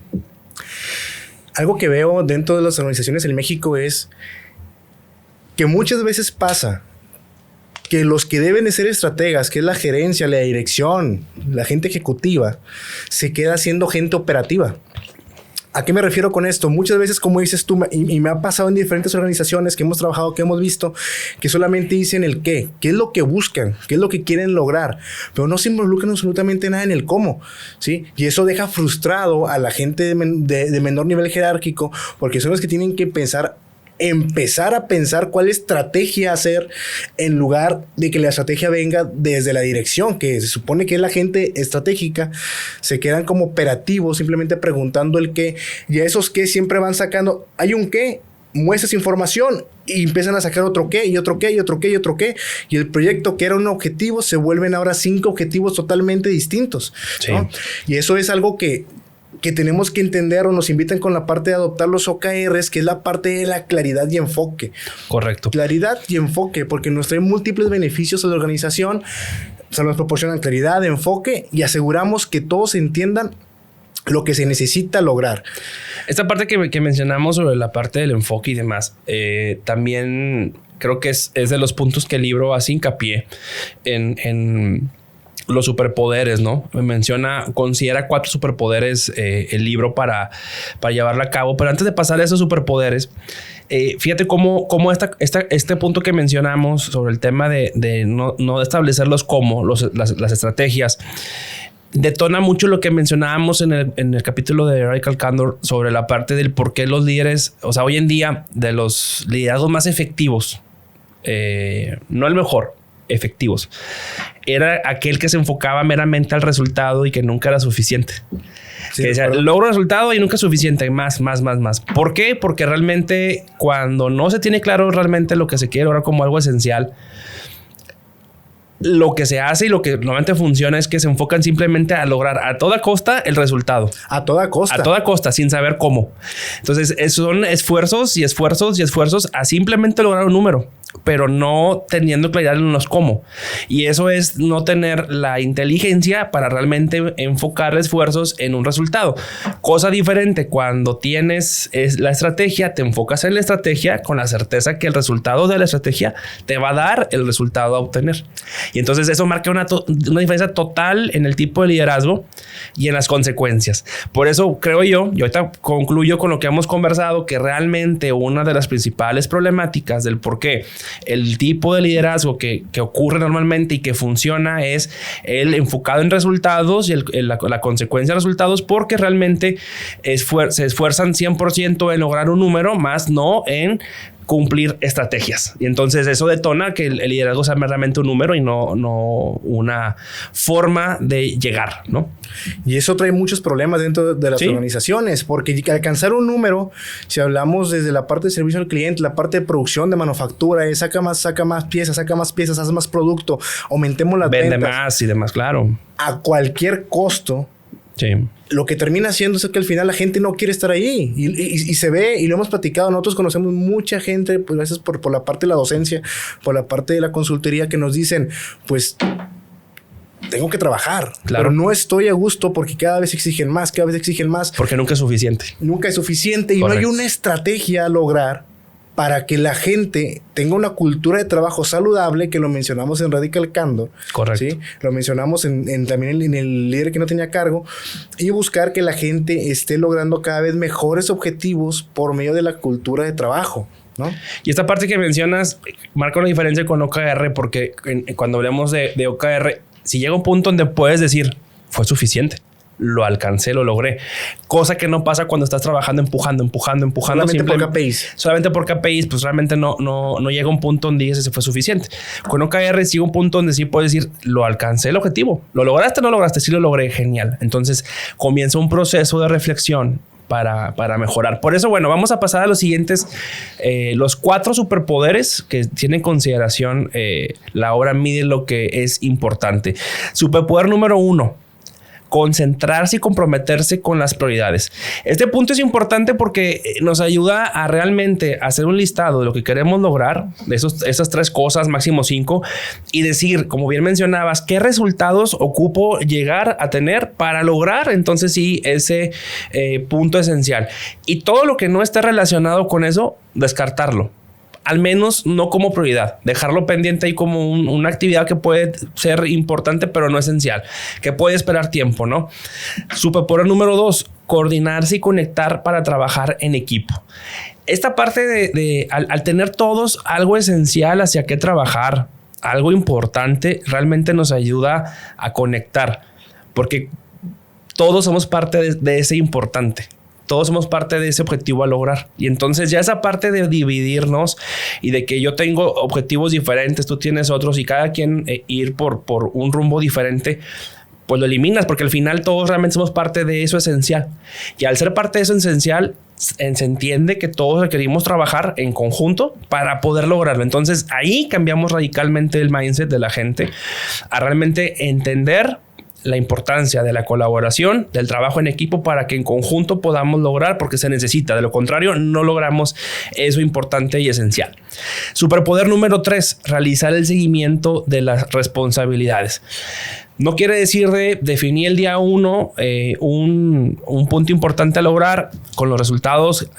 Algo que veo dentro de las organizaciones en México es que muchas veces pasa que los que deben de ser estrategas, que es la gerencia, la dirección, la gente ejecutiva, se queda siendo gente operativa. ¿A qué me refiero con esto? Muchas veces, como dices tú, y me ha pasado en diferentes organizaciones que hemos trabajado, que hemos visto, que solamente dicen el qué es lo que buscan, qué es lo que quieren lograr, pero no se involucran absolutamente nada en el cómo, ¿sí? Y eso deja frustrado a la gente de menor nivel jerárquico, porque son los que tienen que empezar a pensar cuál estrategia hacer en lugar de que la estrategia venga desde la dirección, que se supone que es la gente estratégica. Se quedan como operativos simplemente preguntando el qué, y a esos qué siempre van sacando, hay un qué, muestras información y empiezan a sacar otro qué y otro qué y otro qué y otro qué, y el proyecto que era un objetivo se vuelven ahora 5 objetivos totalmente distintos, ¿no? Y eso es algo que tenemos que entender, o nos invitan con la parte de adoptar los OKRs, que es la parte de la claridad y enfoque. Correcto. Claridad y enfoque, porque nos trae múltiples beneficios a la organización. O sea, nos proporcionan claridad, enfoque, y aseguramos que todos entiendan lo que se necesita lograr. Esta parte que mencionamos sobre la parte del enfoque y demás, también creo que es de los puntos que el libro hace hincapié en los superpoderes, ¿no? Considera 4 superpoderes el libro para llevarlo a cabo. Pero antes de pasar a esos superpoderes, fíjate cómo este punto que mencionamos sobre el tema de no establecer las estrategias, detona mucho lo que mencionábamos en el capítulo de Radical Candor sobre la parte del por qué los líderes, o sea, hoy en día, de los liderazgos más efectivos, no el mejor, efectivos, era aquel que se enfocaba meramente al resultado y que nunca era suficiente. Sí, que decía, logro resultado y nunca es suficiente, más. ¿Por qué? Porque realmente cuando no se tiene claro realmente lo que se quiere lograr como algo esencial, lo que se hace y lo que normalmente funciona es que se enfocan simplemente a lograr a toda costa el resultado. A toda costa. A toda costa, sin saber cómo. Entonces, son esfuerzos a simplemente lograr un número, pero no teniendo claridad en los cómo. Y eso es no tener la inteligencia para realmente enfocar esfuerzos en un resultado. Cosa diferente cuando tienes la estrategia, te enfocas en la estrategia con la certeza que el resultado de la estrategia te va a dar el resultado a obtener. Y entonces eso marca una diferencia total en el tipo de liderazgo y en las consecuencias. Por eso creo yo, y ahorita concluyo con lo que hemos conversado, que realmente una de las principales problemáticas del por qué el tipo de liderazgo que ocurre normalmente y que funciona es el enfocado en resultados y la consecuencia de resultados, porque realmente se esfuerzan 100% en lograr un número, más no en cumplir estrategias. Y entonces eso detona que el liderazgo sea meramente un número y no una forma de llegar, ¿no? Y eso trae muchos problemas dentro de las organizaciones, porque alcanzar un número, si hablamos desde la parte de servicio al cliente, la parte de producción, de manufactura, saca más piezas, haz más producto, aumentemos las ventas. Vende más y demás, claro. A cualquier costo. Sí. Lo que termina haciendo es que al final la gente no quiere estar ahí y se ve, y lo hemos platicado. Nosotros conocemos mucha gente, pues a veces por la parte de la docencia, por la parte de la consultoría, que nos dicen, pues tengo que trabajar, claro, pero no estoy a gusto porque cada vez exigen más. Porque nunca es suficiente. Nunca es suficiente. Y correcto, no hay una estrategia a lograr para que la gente tenga una cultura de trabajo saludable, que lo mencionamos en Radical Candor. Correcto. ¿Sí? Lo mencionamos también en el líder que no tenía cargo. Y buscar que la gente esté logrando cada vez mejores objetivos por medio de la cultura de trabajo, ¿no? Y esta parte que mencionas marca una diferencia con OKR, porque cuando hablamos de OKR, si llega un punto donde puedes decir, fue suficiente, lo alcancé, lo logré. Cosa que no pasa cuando estás trabajando, empujando. Solamente por KPIs. Solamente por KPIs, pues realmente no llega un punto donde dices, ese fue suficiente. Con OKR llega un punto donde sí puedes decir, lo alcancé el objetivo. ¿Lo lograste o no lo lograste? Sí lo logré, genial. Entonces comienza un proceso de reflexión para mejorar. Por eso, bueno, vamos a pasar a los siguientes, los 4 superpoderes que tiene en consideración la obra Mide lo que es importante. Superpoder número 1. concentrarse y comprometerse con las prioridades. Este punto es importante porque nos ayuda a realmente hacer un listado de lo que queremos lograr, de esas 3 cosas, máximo 5, y decir, como bien mencionabas, qué resultados ocupo llegar a tener para lograr entonces sí ese punto esencial. Y todo lo que no esté relacionado con eso, descartarlo. Al menos no como prioridad, dejarlo pendiente ahí como una actividad que puede ser importante, pero no esencial, que puede esperar tiempo, ¿no? Superpoder número 2, coordinarse y conectar para trabajar en equipo. Esta parte al tener todos algo esencial hacia qué trabajar, algo importante, realmente nos ayuda a conectar, porque todos somos parte de ese importante. Todos somos parte de ese objetivo a lograr. Y entonces ya esa parte de dividirnos y de que yo tengo objetivos diferentes, tú tienes otros y cada quien ir por un rumbo diferente, pues lo eliminas porque al final todos realmente somos parte de eso esencial. Y al ser parte de eso esencial, se entiende que todos requerimos trabajar en conjunto para poder lograrlo. Entonces ahí cambiamos radicalmente el mindset de la gente a realmente entender la importancia de la colaboración, del trabajo en equipo para que en conjunto podamos lograr, porque se necesita. De lo contrario, no logramos eso importante y esencial. Superpoder número 3, realizar el seguimiento de las responsabilidades. No quiere decir definir el día 1 un punto importante a lograr con los resultados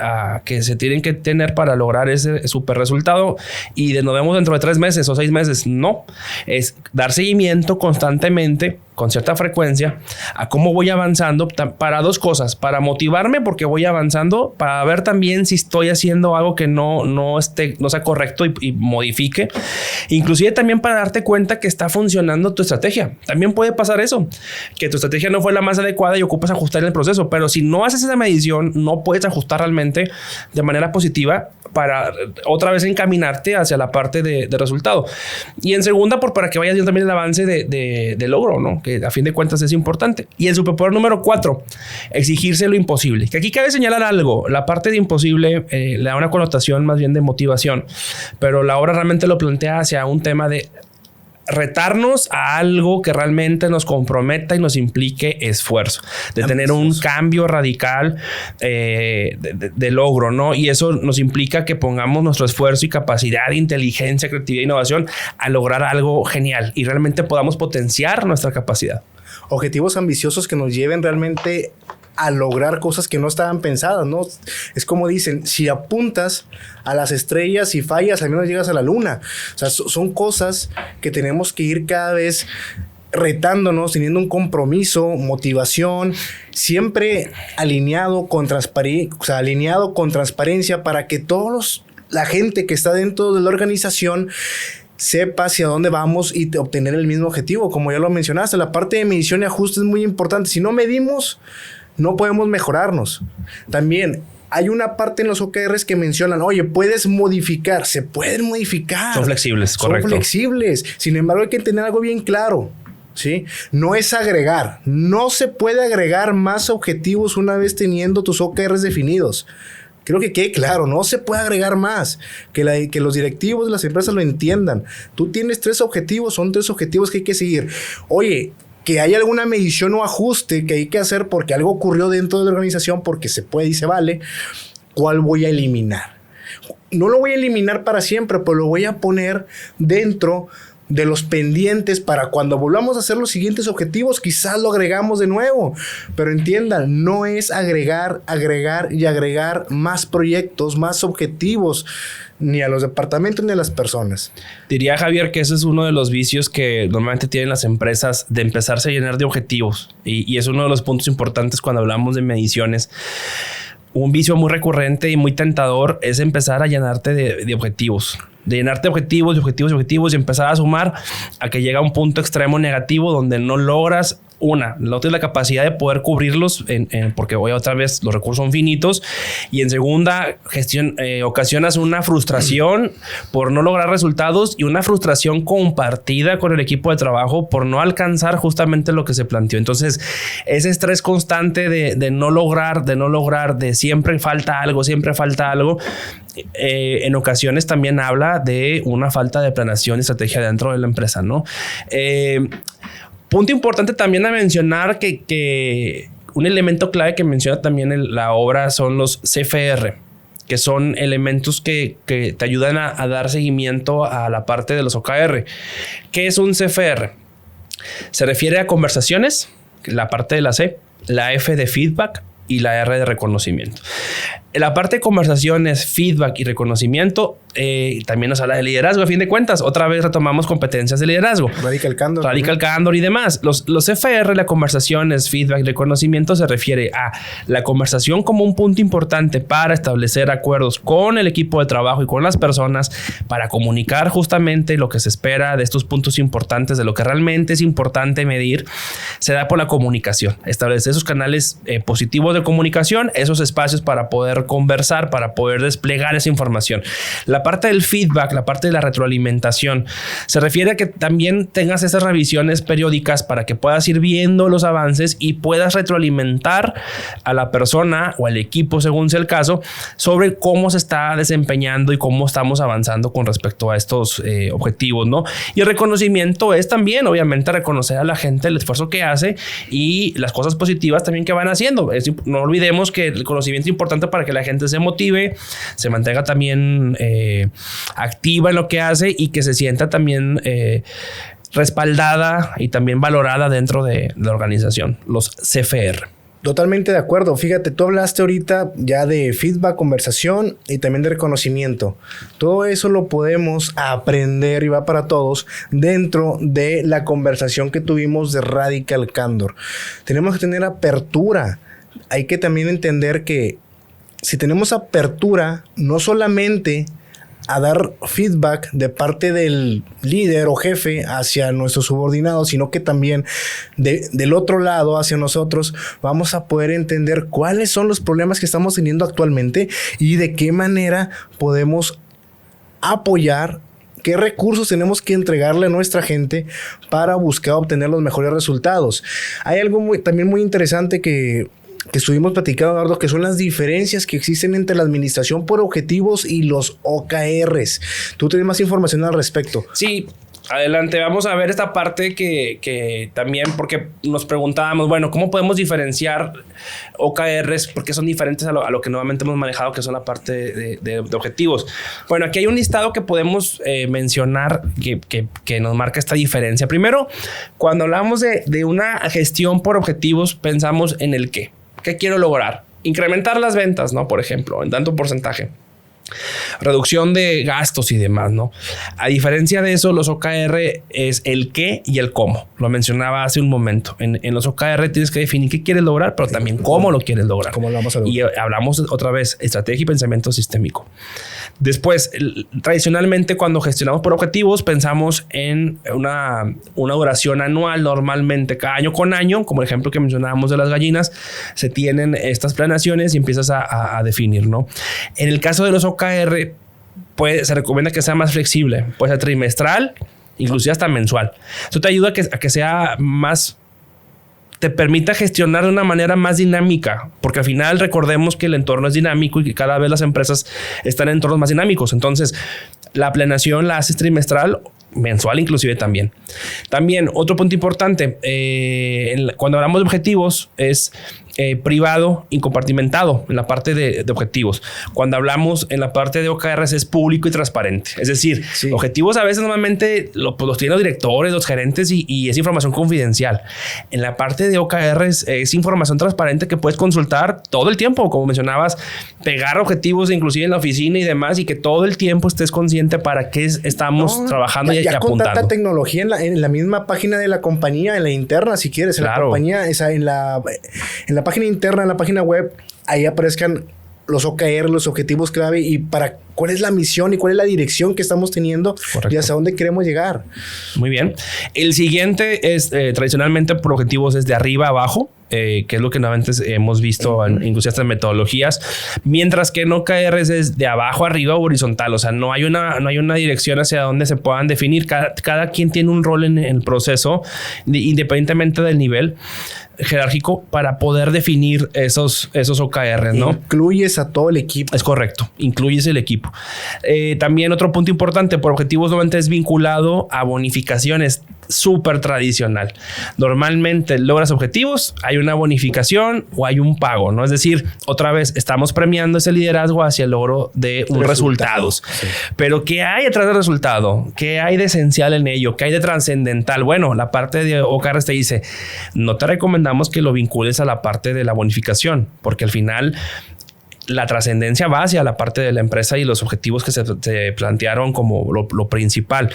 que se tienen que tener para lograr ese super resultado y nos vemos dentro de 3 meses o 6 meses. No, es dar seguimiento constantemente, con cierta frecuencia, a cómo voy avanzando para 2 cosas: para motivarme porque voy avanzando, para ver también si estoy haciendo algo que no sea correcto y modifique, inclusive también para darte cuenta que está funcionando tu estrategia. También puede pasar eso, que tu estrategia no fue la más adecuada y ocupas ajustar en el proceso, pero si no haces esa medición, no puedes ajustar realmente de manera positiva para otra vez encaminarte hacia la parte de resultado. Y en segunda, para que vayas viendo también el avance de logro, ¿no? Que a fin de cuentas es importante. Y el superpoder número 4, exigirse lo imposible. Que aquí cabe señalar algo. La parte de imposible le da una connotación más bien de motivación, pero la obra realmente lo plantea hacia un tema de retarnos a algo que realmente nos comprometa y nos implique esfuerzo, de tener un cambio radical de logro, ¿no? Y eso nos implica que pongamos nuestro esfuerzo y capacidad, inteligencia, creatividad e innovación a lograr algo genial y realmente podamos potenciar nuestra capacidad. Objetivos ambiciosos que nos lleven realmente a lograr cosas que no estaban pensadas, ¿no? Es como dicen, si apuntas a las estrellas y fallas, al menos llegas a la luna. O sea, son cosas que tenemos que ir cada vez retándonos, teniendo un compromiso, motivación, siempre alineado con transparencia para que la gente que está dentro de la organización sepa hacia dónde vamos y obtener el mismo objetivo. Como ya lo mencionaste, la parte de medición y ajuste es muy importante. Si no medimos, no podemos mejorarnos. También hay una parte en los OKRs que mencionan, oye, puedes modificar. Se pueden modificar. Son flexibles, correcto. Son flexibles. Sin embargo, hay que tener algo bien claro, ¿sí? No es agregar. No se puede agregar más objetivos una vez teniendo tus OKRs definidos. Creo que quede claro, no se puede agregar más. Que los directivos de las empresas lo entiendan. Tú tienes 3 objetivos, son 3 objetivos que hay que seguir. Oye, que hay alguna medición o ajuste que hay que hacer porque algo ocurrió dentro de la organización, porque se puede y se vale, ¿cuál voy a eliminar? No lo voy a eliminar para siempre, pero lo voy a poner dentro de los pendientes para cuando volvamos a hacer los siguientes objetivos, quizás lo agregamos de nuevo. Pero entiendan, no es agregar más proyectos, más objetivos, ni a los departamentos ni a las personas. Diría Javier que ese es uno de los vicios que normalmente tienen las empresas, de empezarse a llenar de objetivos. Y es uno de los puntos importantes cuando hablamos de mediciones. Un vicio muy recurrente y muy tentador es empezar a llenarte de objetivos. De llenarte objetivos y empezar a sumar a que llega a un punto extremo negativo donde no logras no tienes la capacidad de poder cubrirlos porque hoy otra vez los recursos son finitos, y en segunda ocasionas una frustración por no lograr resultados y una frustración compartida con el equipo de trabajo por no alcanzar justamente lo que se planteó. Entonces ese estrés constante de no lograr, de siempre falta algo, en ocasiones también habla de una falta de planeación y estrategia dentro de la empresa, ¿no? Punto importante también a mencionar que un elemento clave que menciona también la obra son los CFR, que son elementos que te ayudan a dar seguimiento a la parte de los OKR. ¿Qué es un CFR? Se refiere a conversaciones, la parte de la C, la F de feedback y la R de reconocimiento. En la parte de conversaciones, feedback y reconocimiento, también nos habla de liderazgo. A fin de cuentas, otra vez retomamos competencias de liderazgo. Radical Candor y demás. Los CFR, la conversaciones, feedback y reconocimiento, se refiere a la conversación como un punto importante para establecer acuerdos con el equipo de trabajo y con las personas para comunicar justamente lo que se espera de estos puntos importantes, de lo que realmente es importante medir. Se da por la comunicación. Establecer esos canales positivos de comunicación, esos espacios para poder conversar, para poder desplegar esa información. La parte del feedback, la parte de la retroalimentación, se refiere a que también tengas esas revisiones periódicas para que puedas ir viendo los avances y puedas retroalimentar a la persona o al equipo, según sea el caso, sobre cómo se está desempeñando y cómo estamos avanzando con respecto a estos objetivos, ¿no? Y el reconocimiento es también, obviamente, reconocer a la gente el esfuerzo que hace y las cosas positivas también que van haciendo. No olvidemos que el conocimiento es importante para que la gente se motive, se mantenga también activa en lo que hace y que se sienta también respaldada y también valorada dentro de la organización, los CFR. Totalmente de acuerdo. Fíjate, tú hablaste ahorita ya de feedback, conversación y también de reconocimiento. Todo eso lo podemos aprender y va para todos dentro de la conversación que tuvimos de Radical Candor. Tenemos que tener apertura. Hay que también entender que si tenemos apertura, no solamente a dar feedback de parte del líder o jefe hacia nuestros subordinados, sino que también del otro lado, hacia nosotros, vamos a poder entender cuáles son los problemas que estamos teniendo actualmente y de qué manera podemos apoyar, qué recursos tenemos que entregarle a nuestra gente para buscar obtener los mejores resultados. Hay algo también muy interesante que estuvimos platicando, Eduardo, que son las diferencias que existen entre la administración por objetivos y los OKRs. ¿Tú tienes más información al respecto? Sí, adelante. Vamos a ver esta parte que también, porque nos preguntábamos, bueno, ¿cómo podemos diferenciar OKRs? Porque son diferentes a lo que nuevamente hemos manejado, que son la parte de objetivos. Bueno, aquí hay un listado que podemos mencionar que nos marca esta diferencia. Primero, cuando hablamos de una gestión por objetivos, pensamos en el qué. ¿Qué quiero lograr? Incrementar las ventas, ¿no? Por ejemplo, en tanto porcentaje. Reducción de gastos y demás, ¿no? A diferencia de eso, los OKR es el qué y el cómo. Lo mencionaba hace un momento. En los OKR tienes que definir qué quieres lograr, pero también cómo lo quieres lograr. ¿Cómo lo vamos a lograr? Y hablamos otra vez, estrategia y pensamiento sistémico. Después, tradicionalmente, cuando gestionamos por objetivos, pensamos en una duración anual. Normalmente, cada año con año, como el ejemplo que mencionábamos de las gallinas, se tienen estas planeaciones y empiezas a definir, ¿no? En el caso de los OKR, se recomienda que sea más flexible. Puede ser trimestral, inclusive hasta mensual. Esto te ayuda a que sea más... te permita gestionar de una manera más dinámica, porque al final recordemos que el entorno es dinámico y que cada vez las empresas están en entornos más dinámicos. Entonces, la planeación la haces trimestral, mensual inclusive también. También, otro punto importante, cuando hablamos de objetivos, es privado y compartimentado en la parte de objetivos. Cuando hablamos en la parte de OKRs es público y transparente. Es decir, sí, objetivos a veces normalmente los tienen los directores, los gerentes y es información confidencial. En la parte de OKRs es información transparente que puedes consultar todo el tiempo. Como mencionabas, pegar objetivos inclusive en la oficina y demás, y que todo el tiempo estés consciente para qué estamos trabajando y apuntando. Con tanta tecnología en la misma página de la compañía, en la interna, si quieres, en la compañía, en la página interna, en la página web, ahí aparezcan los OKR, los objetivos clave y para cuál es la misión y cuál es la dirección que estamos teniendo. Correcto. Y hacia dónde queremos llegar. Muy bien. El siguiente es tradicionalmente por objetivos es de arriba a abajo, que es lo que antes hemos visto incluso estas metodologías, mientras que en OKRs es de abajo arriba o horizontal. O sea, no hay una dirección hacia donde se puedan definir. Cada quien tiene un rol en el proceso, independientemente del nivel jerárquico, para poder definir esos OKRs, ¿no? Incluyes a todo el equipo. Es correcto, incluyes el equipo. También otro punto importante, por objetivos normalmente es vinculado a bonificaciones. súper tradicional. Normalmente logras objetivos, hay una bonificación o hay un pago, ¿no? Es decir, otra vez estamos premiando ese liderazgo hacia el logro de un resultados. Sí. Pero ¿qué hay detrás del resultado? ¿Qué hay de esencial en ello? ¿Qué hay de trascendental? Bueno, la parte de OKRs te dice, no te recomendamos que lo vincules a la parte de la bonificación, porque al final la trascendencia va hacia la parte de la empresa y los objetivos que se plantearon como lo principal.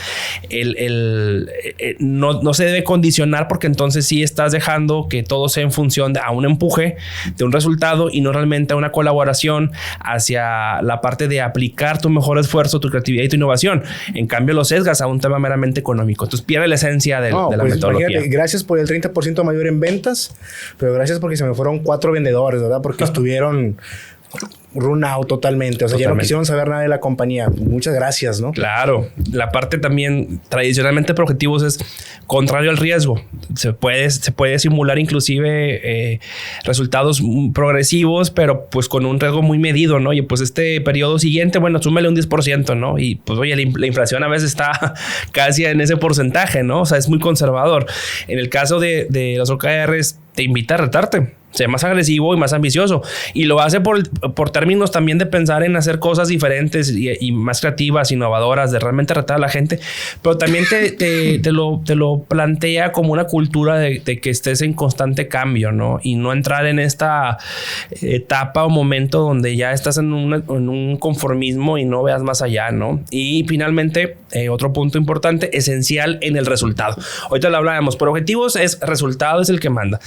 No se debe condicionar, porque entonces sí estás dejando que todo sea en función de a un empuje de un resultado y no realmente a una colaboración hacia la parte de aplicar tu mejor esfuerzo, tu creatividad y tu innovación. En cambio, lo sesgas a un tema meramente económico. Entonces pierde la esencia de la metodología. Gracias por el 30% mayor en ventas, pero gracias porque se me fueron 4 vendedores, ¿verdad? Porque estuvieron run out totalmente. O sea, ya no quisieron saber nada de la compañía. Muchas gracias, ¿no? Claro. La parte también tradicionalmente por objetivos es contrario al riesgo. Se puede simular inclusive resultados progresivos, pero pues con un riesgo muy medido, ¿no? Y pues este periodo siguiente, bueno, súmele un 10%, ¿no? Y pues oye, la inflación a veces está casi en ese porcentaje, ¿no? O sea, es muy conservador. En el caso de los OKRs, te invita a retarte. Sea más agresivo y más ambicioso. Y lo hace por términos también de pensar en hacer cosas diferentes y más creativas, innovadoras, de realmente retar a la gente. Pero también te lo plantea como una cultura de que estés en constante cambio, ¿no? Y no entrar en esta etapa o momento donde ya estás en un conformismo y no veas más allá, ¿no? Y finalmente, otro punto importante, esencial en el resultado. Ahorita lo hablábamos, por objetivos resultado es el que manda.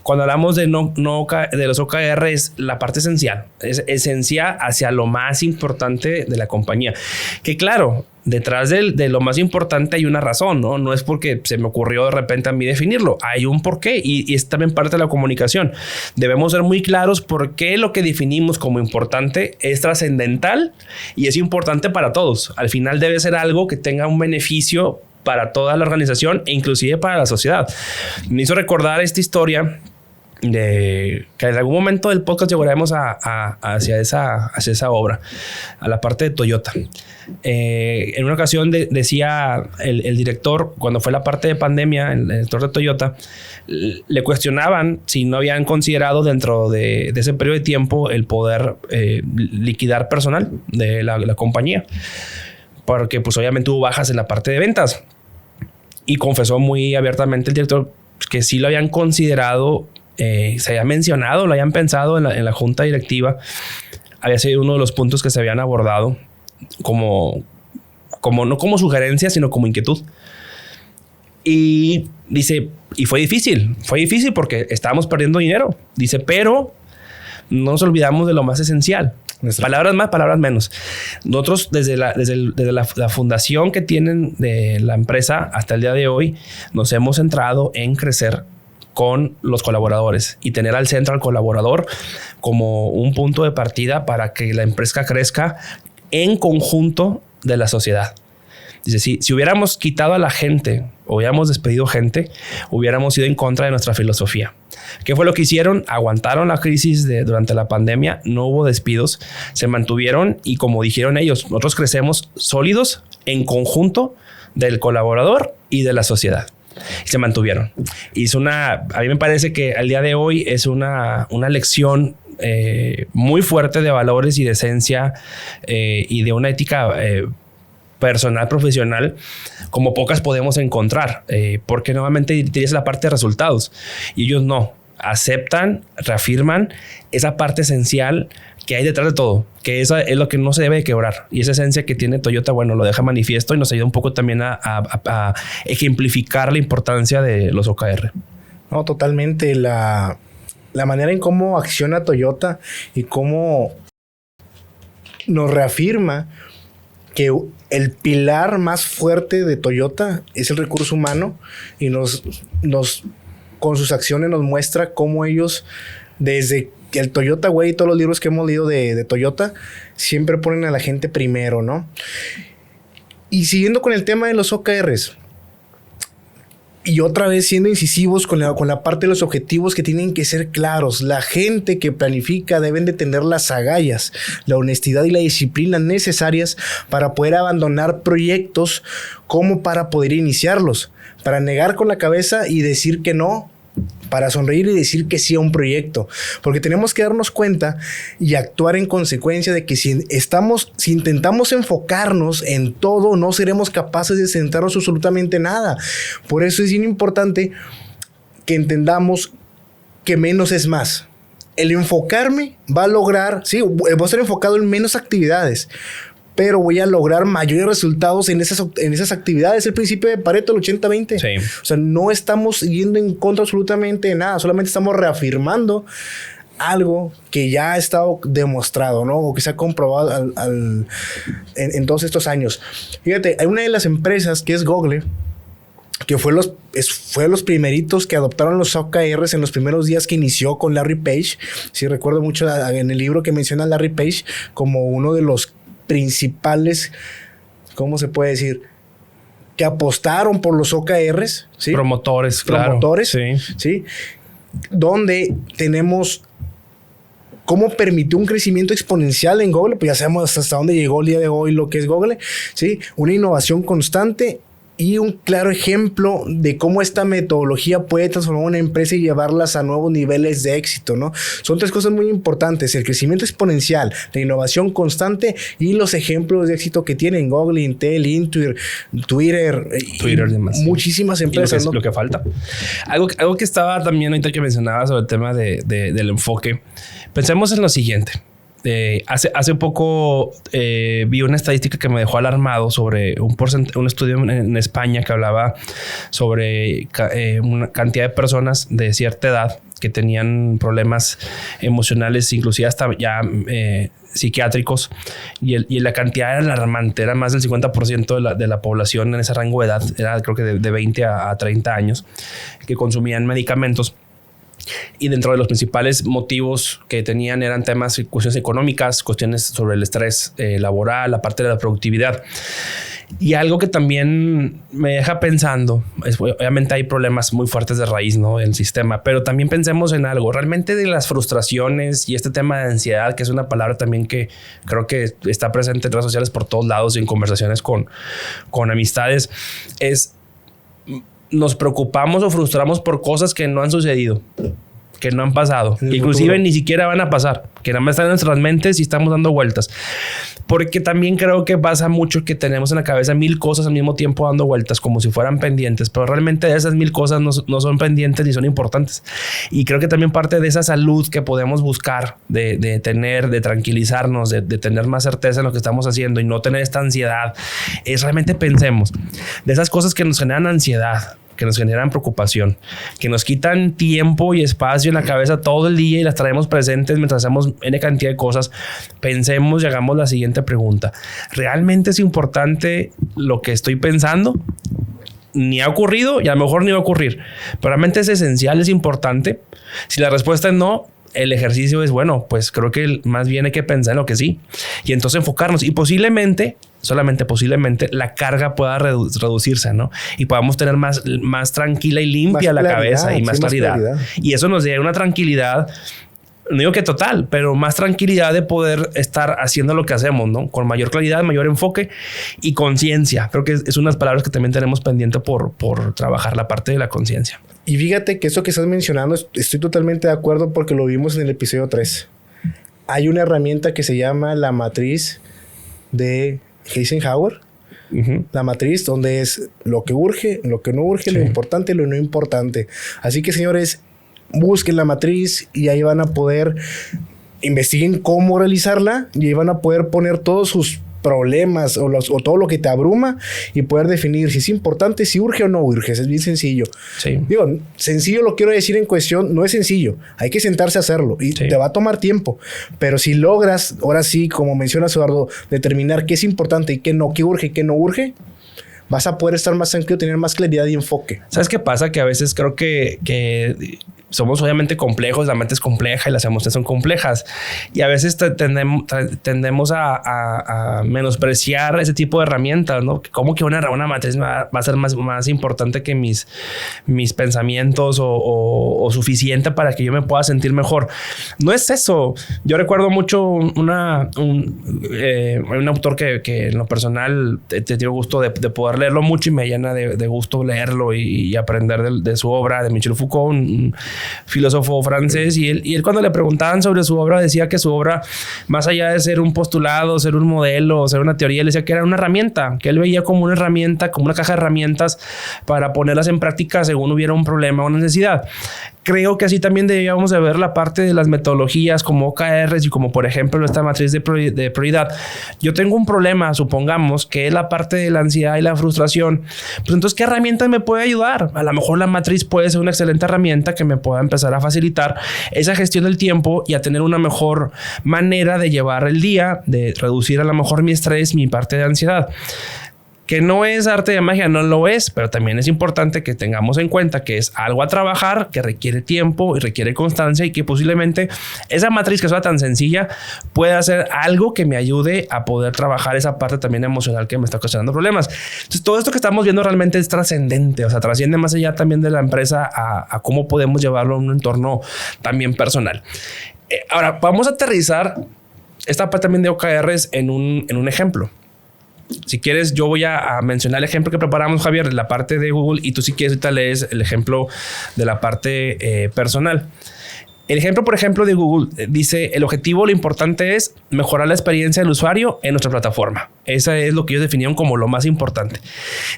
Cuando hablamos de de los OKR es la parte esencial. Es esencia hacia lo más importante de la compañía. Que claro, detrás de lo más importante hay una razón, ¿no? No es porque se me ocurrió de repente a mí definirlo. Hay un porqué y es también parte de la comunicación. Debemos ser muy claros por qué lo que definimos como importante es trascendental y es importante para todos. Al final debe ser algo que tenga un beneficio para toda la organización e inclusive para la sociedad. Me hizo recordar esta historia de que en algún momento del podcast llegaremos hacia esa obra, a la parte de Toyota. En una ocasión decía el director, cuando fue la parte de pandemia, el director de Toyota, le cuestionaban si no habían considerado dentro de ese periodo de tiempo el poder liquidar personal de la compañía, porque pues obviamente hubo bajas en la parte de ventas, y confesó muy abiertamente el director que sí lo habían considerado. Se había mencionado, lo habían pensado en la junta directiva. Había sido uno de los puntos que se habían abordado como no como sugerencia, sino como inquietud. Y dice, y fue difícil porque estábamos perdiendo dinero. Dice, pero no nos olvidamos de lo más esencial. Palabras más, palabras menos. Nosotros desde la fundación que tienen de la empresa hasta el día de hoy nos hemos centrado en crecer con los colaboradores y tener al centro al colaborador como un punto de partida para que la empresa crezca en conjunto de la sociedad. Dice, si hubiéramos quitado a la gente o hubiéramos despedido gente, hubiéramos ido en contra de nuestra filosofía. ¿Qué fue lo que hicieron? Aguantaron la crisis durante la pandemia, no hubo despidos, se mantuvieron y como dijeron ellos, nosotros crecemos sólidos en conjunto del colaborador y de la sociedad. Y se mantuvieron. A mí me parece que al día de hoy es una lección muy fuerte de valores y de esencia y de una ética personal, profesional, como pocas podemos encontrar, porque nuevamente tienes la parte de resultados y ellos no aceptan, reafirman esa parte esencial que hay detrás de todo, que esa es lo que no se debe de quebrar. Y esa esencia que tiene Toyota, bueno, lo deja manifiesto y nos ayuda un poco también a ejemplificar la importancia de los OKR. No, totalmente. La manera en cómo acciona Toyota y cómo nos reafirma que el pilar más fuerte de Toyota es el recurso humano y nos con sus acciones nos muestra cómo ellos, desde el Toyota Way y todos los libros que hemos leído de Toyota, siempre ponen a la gente primero, ¿no? Y siguiendo con el tema de los OKRs, Y otra vez siendo incisivos con la parte de los objetivos que tienen que ser claros. La gente que planifica deben de tener las agallas, la honestidad y la disciplina necesarias para poder abandonar proyectos como para poder iniciarlos. Para negar con la cabeza y decir que no, para sonreír y decir que sí a un proyecto. Porque tenemos que darnos cuenta y actuar en consecuencia de que si intentamos enfocarnos en todo, no seremos capaces de centrarnos absolutamente nada. Por eso es bien importante que entendamos que menos es más. El enfocarme va a lograr, sí, voy a estar enfocado en menos actividades, pero voy a lograr mayores resultados en esas actividades. El principio de Pareto, el 80-20. Sí. O sea, no estamos yendo en contra absolutamente de nada. Solamente estamos reafirmando algo que ya ha estado demostrado, ¿no? O que se ha comprobado en todos estos años. Fíjate, hay una de las empresas que es Google, que fue los primeritos que adoptaron los OKRs en los primeros días que inició con Larry Page. Sí, recuerdo mucho en el libro que menciona a Larry Page como uno de los principales, ¿cómo se puede decir? Que apostaron por los OKRs, ¿sí? Promotores, ¿sí? Donde tenemos cómo permitió un crecimiento exponencial en Google, pues ya sabemos hasta dónde llegó el día de hoy lo que es Google, ¿sí? Una innovación constante y un claro ejemplo de cómo esta metodología puede transformar una empresa y llevarlas a nuevos niveles de éxito, ¿no? Son tres cosas muy importantes: el crecimiento exponencial, la innovación constante y los ejemplos de éxito que tienen Google, Intel, Intuit, Twitter demás, muchísimas empresas. Lo que falta. Algo que estaba también ahorita que mencionaba sobre el tema del enfoque. Pensemos en lo siguiente. Hace poco vi una estadística que me dejó alarmado sobre un estudio en España que hablaba sobre una cantidad de personas de cierta edad que tenían problemas emocionales, inclusive hasta ya psiquiátricos, y la cantidad era alarmante. Era más del 50% de la población en ese rango de edad, era creo que de 20 a 30 años, que consumían medicamentos. Y dentro de los principales motivos que tenían eran temas, cuestiones económicas, cuestiones sobre el estrés laboral, la parte de la productividad. Y algo que también me deja pensando es, obviamente hay problemas muy fuertes de raíz, ¿no?, del sistema, pero también pensemos en algo. Realmente de las frustraciones y este tema de ansiedad, que es una palabra también que creo que está presente en redes sociales por todos lados y en conversaciones con amistades, es... nos preocupamos o frustramos por cosas que no han sucedido, que no han pasado, que inclusive ni siquiera van a pasar, que nada más están en nuestras mentes y estamos dando vueltas. Porque también creo que pasa mucho que tenemos en la cabeza 1000 cosas al mismo tiempo dando vueltas como si fueran pendientes, pero realmente esas 1000 cosas no son pendientes ni son importantes. Y creo que también parte de esa salud que podemos buscar de tener, de tranquilizarnos, de tener más certeza en lo que estamos haciendo y no tener esta ansiedad, es realmente pensemos de esas cosas que nos generan ansiedad, que nos generan preocupación, que nos quitan tiempo y espacio en la cabeza todo el día y las traemos presentes mientras hacemos N cantidad de cosas. Pensemos y hagamos la siguiente pregunta: ¿realmente es importante lo que estoy pensando? Ni ha ocurrido y a lo mejor ni va a ocurrir, pero realmente es esencial, es importante. Si la respuesta es no, el ejercicio es, bueno, pues creo que más bien hay que pensar en lo que sí y entonces enfocarnos, y posiblemente, solamente posiblemente, la carga pueda reducirse, ¿no? Y podamos tener más tranquila y limpia la cabeza y más claridad. Y eso nos da una tranquilidad, no digo que total, pero más tranquilidad de poder estar haciendo lo que hacemos, ¿no? Con mayor claridad, mayor enfoque y conciencia. Creo que es unas palabras que también tenemos pendiente por trabajar, la parte de la conciencia. Y fíjate que eso que estás mencionando, estoy totalmente de acuerdo porque lo vimos en el episodio 3. Hay una herramienta que se llama la matriz de Eisenhower. Uh-huh. La matriz donde es lo que urge, lo que no urge, sí, lo importante y lo no importante. Así que, señores, busquen la matriz y ahí van a poder investiguen cómo realizarla y ahí van a poder poner todos sus problemas o todo lo que te abruma y poder definir si es importante, si urge o no urge. Es bien sencillo. Sí. Digo, sencillo lo quiero decir en cuestión, no es sencillo. Hay que sentarse a hacerlo y sí, te va a tomar tiempo. Pero si logras, ahora sí, como mencionas, Eduardo, determinar qué es importante y qué no, qué urge y qué no urge, vas a poder estar más tranquilo, tener más claridad y enfoque. ¿Sabes qué pasa? Que a veces creo que somos obviamente complejos, la mente es compleja y las emociones son complejas. Y a veces tendemos a menospreciar ese tipo de herramientas, ¿no? Como que una matriz va a ser más importante que mis pensamientos o suficiente para que yo me pueda sentir mejor. No es eso. Yo recuerdo mucho un autor que en lo personal te dio gusto de poder leerlo mucho y me llena de gusto leerlo y aprender de su obra, de Michel Foucault, un filósofo francés, y él cuando le preguntaban sobre su obra decía que su obra, más allá de ser un postulado, ser un modelo, ser una teoría, él decía que era una herramienta, que él veía como una herramienta, como una caja de herramientas para ponerlas en práctica según hubiera un problema o necesidad. Creo que así también debíamos de ver la parte de las metodologías como OKRs y como por ejemplo esta matriz de prioridad. Yo tengo un problema, supongamos, que es la parte de la ansiedad y la frustración. Pues entonces, ¿qué herramienta me puede ayudar? A lo mejor la matriz puede ser una excelente herramienta que me pueda empezar a facilitar esa gestión del tiempo y a tener una mejor manera de llevar el día, de reducir a lo mejor mi estrés, mi parte de ansiedad. Que no es arte de magia, no lo es, pero también es importante que tengamos en cuenta que es algo a trabajar, que requiere tiempo y requiere constancia y que posiblemente esa matriz que sea tan sencilla pueda ser algo que me ayude a poder trabajar esa parte también emocional que me está ocasionando problemas. Entonces, todo esto que estamos viendo realmente es trascendente, o sea, trasciende más allá también de la empresa a cómo podemos llevarlo a un entorno también personal. Ahora, vamos a aterrizar esta parte también de OKRs en un ejemplo. Si quieres, yo voy a mencionar el ejemplo que preparamos, Javier, de la parte de Google, y tú si quieres ahorita lees el ejemplo de la parte personal. El ejemplo, por ejemplo, de Google dice: el objetivo, lo importante es mejorar la experiencia del usuario en nuestra plataforma. Esa es lo que ellos definieron como lo más importante.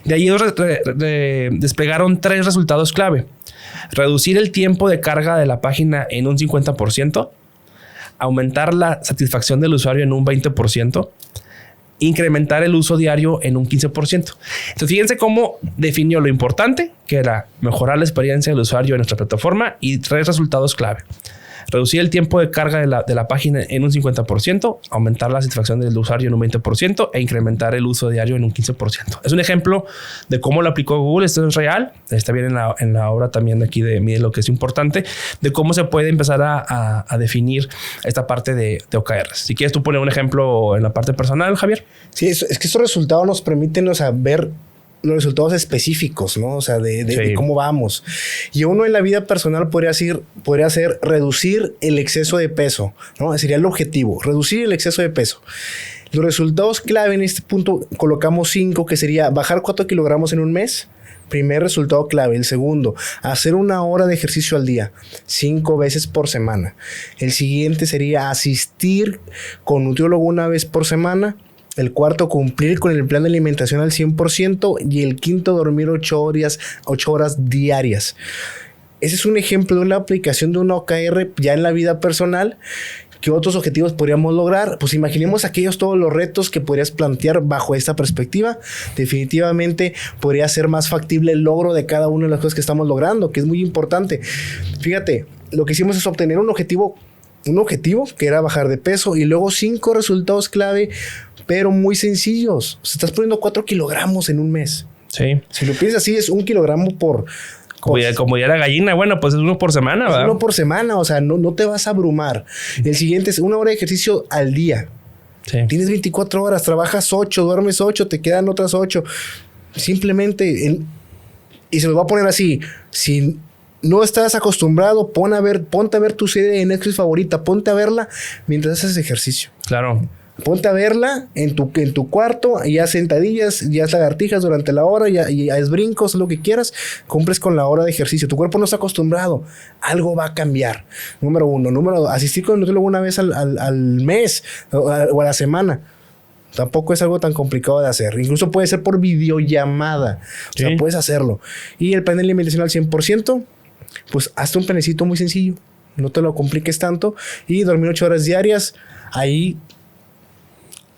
De ahí ellos desplegaron 3 resultados clave: reducir el tiempo de carga de la página en un 50%, aumentar la satisfacción del usuario en un 20%, incrementar el uso diario en un 15%. Entonces, fíjense cómo definió lo importante, que era mejorar la experiencia del usuario en nuestra plataforma, y 3 resultados clave: reducir el tiempo de carga de la página en un 50%, aumentar la satisfacción del usuario en un 20% e incrementar el uso diario en un 15%. Es un ejemplo de cómo lo aplicó Google. Esto es real. Está bien en la obra también de aquí de Mide lo que es importante, de cómo se puede empezar a definir esta parte de OKRs. Si quieres tú poner un ejemplo en la parte personal, Javier. Sí, es que estos resultados nos permiten, o sea, ver los resultados específicos, ¿no? O sea, de cómo vamos. Y uno en la vida personal podría ser reducir el exceso de peso, ¿no? Sería el objetivo, reducir el exceso de peso. Los resultados clave en este punto colocamos 5, que sería bajar 4 kilogramos en un mes. Primer resultado clave. El segundo, hacer 1 hora de ejercicio al día, 5 veces por semana. El siguiente sería asistir con nutriólogo 1 vez por semana. El cuarto, cumplir con el plan de alimentación al 100%. Y el quinto, dormir 8 horas diarias. Ese es un ejemplo de una aplicación de una OKR ya en la vida personal. ¿Qué otros objetivos podríamos lograr? Pues imaginemos todos los retos que podrías plantear bajo esta perspectiva. Definitivamente podría ser más factible el logro de cada una de las cosas que estamos logrando, que es muy importante. Fíjate, lo que hicimos es obtener un objetivo que era bajar de peso, y luego 5 resultados clave, pero muy sencillos. O sea, estás poniendo 4 kilogramos en un mes. Sí. Si lo piensas así, es 1 kilogramo por... Como ya la gallina, bueno, pues es 1 por semana, ¿verdad? 1 por semana, o sea, no te vas a abrumar. El siguiente es 1 hora de ejercicio al día. Sí. Tienes 24 horas, trabajas 8, duermes 8, te quedan otras 8. Simplemente, y se los va a poner así: si no estás acostumbrado, ponte a ver tu serie de Netflix favorita, ponte a verla mientras haces ejercicio. Claro. Ponte a verla en tu cuarto, y haz sentadillas, y haz lagartijas durante la hora, y haz brincos, lo que quieras. Cumples con la hora de ejercicio. Tu cuerpo no está acostumbrado. Algo va a cambiar. Número 1. Número 2, asistir con el nutriólogo 1 vez al mes o a la semana. Tampoco es algo tan complicado de hacer. Incluso puede ser por videollamada. O sea, puedes hacerlo. Y el plan de alimentación al 100%, pues hazte un planecito muy sencillo. No te lo compliques tanto. Y dormir 8 horas diarias. Ahí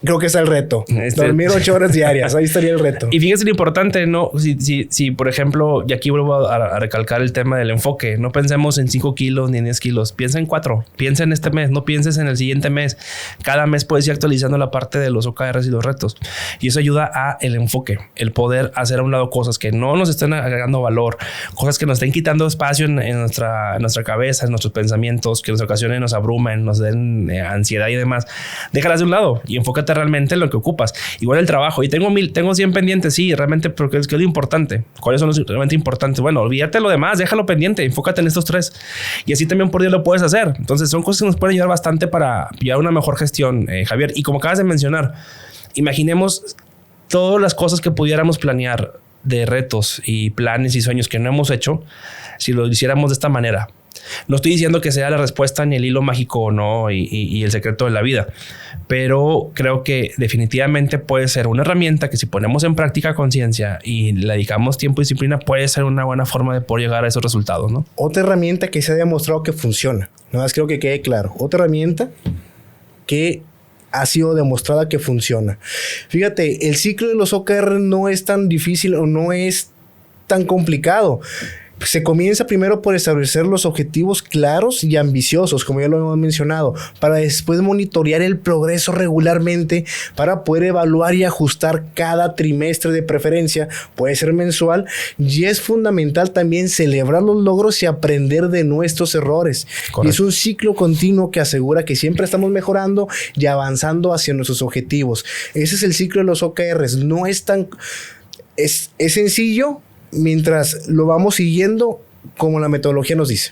creo que es el reto. Dormir 8 horas diarias. Ahí estaría el reto. Y fíjense lo importante, ¿no? Si por ejemplo, y aquí vuelvo a recalcar el tema del enfoque. No pensemos en 5 kilos ni en 10 kilos. Piensa en 4. Piensa en este mes. No pienses en el siguiente mes. Cada mes puedes ir actualizando la parte de los OKRs y los retos. Y eso ayuda a el enfoque. El poder hacer a un lado cosas que no nos estén agregando valor. Cosas que nos estén quitando espacio en nuestra cabeza, en nuestros pensamientos, que en ocasiones nos abrumen, nos den ansiedad y demás. Déjalas de un lado y enfócate realmente en lo que ocupas. Igual el trabajo. Y tengo 100 pendientes. Sí, realmente, porque es que es lo importante. ¿Cuáles son los realmente importantes? Bueno, olvídate lo demás, déjalo pendiente, enfócate en estos 3. Y así también por día lo puedes hacer. Entonces son cosas que nos pueden ayudar bastante para llevar una mejor gestión, Javier. Y como acabas de mencionar, imaginemos todas las cosas que pudiéramos planear de retos y planes y sueños que no hemos hecho si lo hiciéramos de esta manera. No estoy diciendo que sea la respuesta ni el hilo mágico, no, y el secreto de la vida, pero creo que definitivamente puede ser una herramienta que si ponemos en práctica a conciencia y le dedicamos tiempo y disciplina, puede ser una buena forma de poder llegar a esos resultados, ¿no? Otra herramienta que se ha demostrado que funciona. Nada más creo que quede claro. Otra herramienta que ha sido demostrada que funciona. Fíjate, el ciclo de los OKR no es tan difícil o no es tan complicado. Se comienza primero por establecer los objetivos claros y ambiciosos, como ya lo hemos mencionado, para después monitorear el progreso regularmente para poder evaluar y ajustar cada trimestre de preferencia, puede ser mensual, y es fundamental también celebrar los logros y aprender de nuestros errores. Correcto. Y es un ciclo continuo que asegura que siempre estamos mejorando y avanzando hacia nuestros objetivos. Ese es el ciclo de los OKRs. No es tan... Es sencillo mientras lo vamos siguiendo como la metodología nos dice.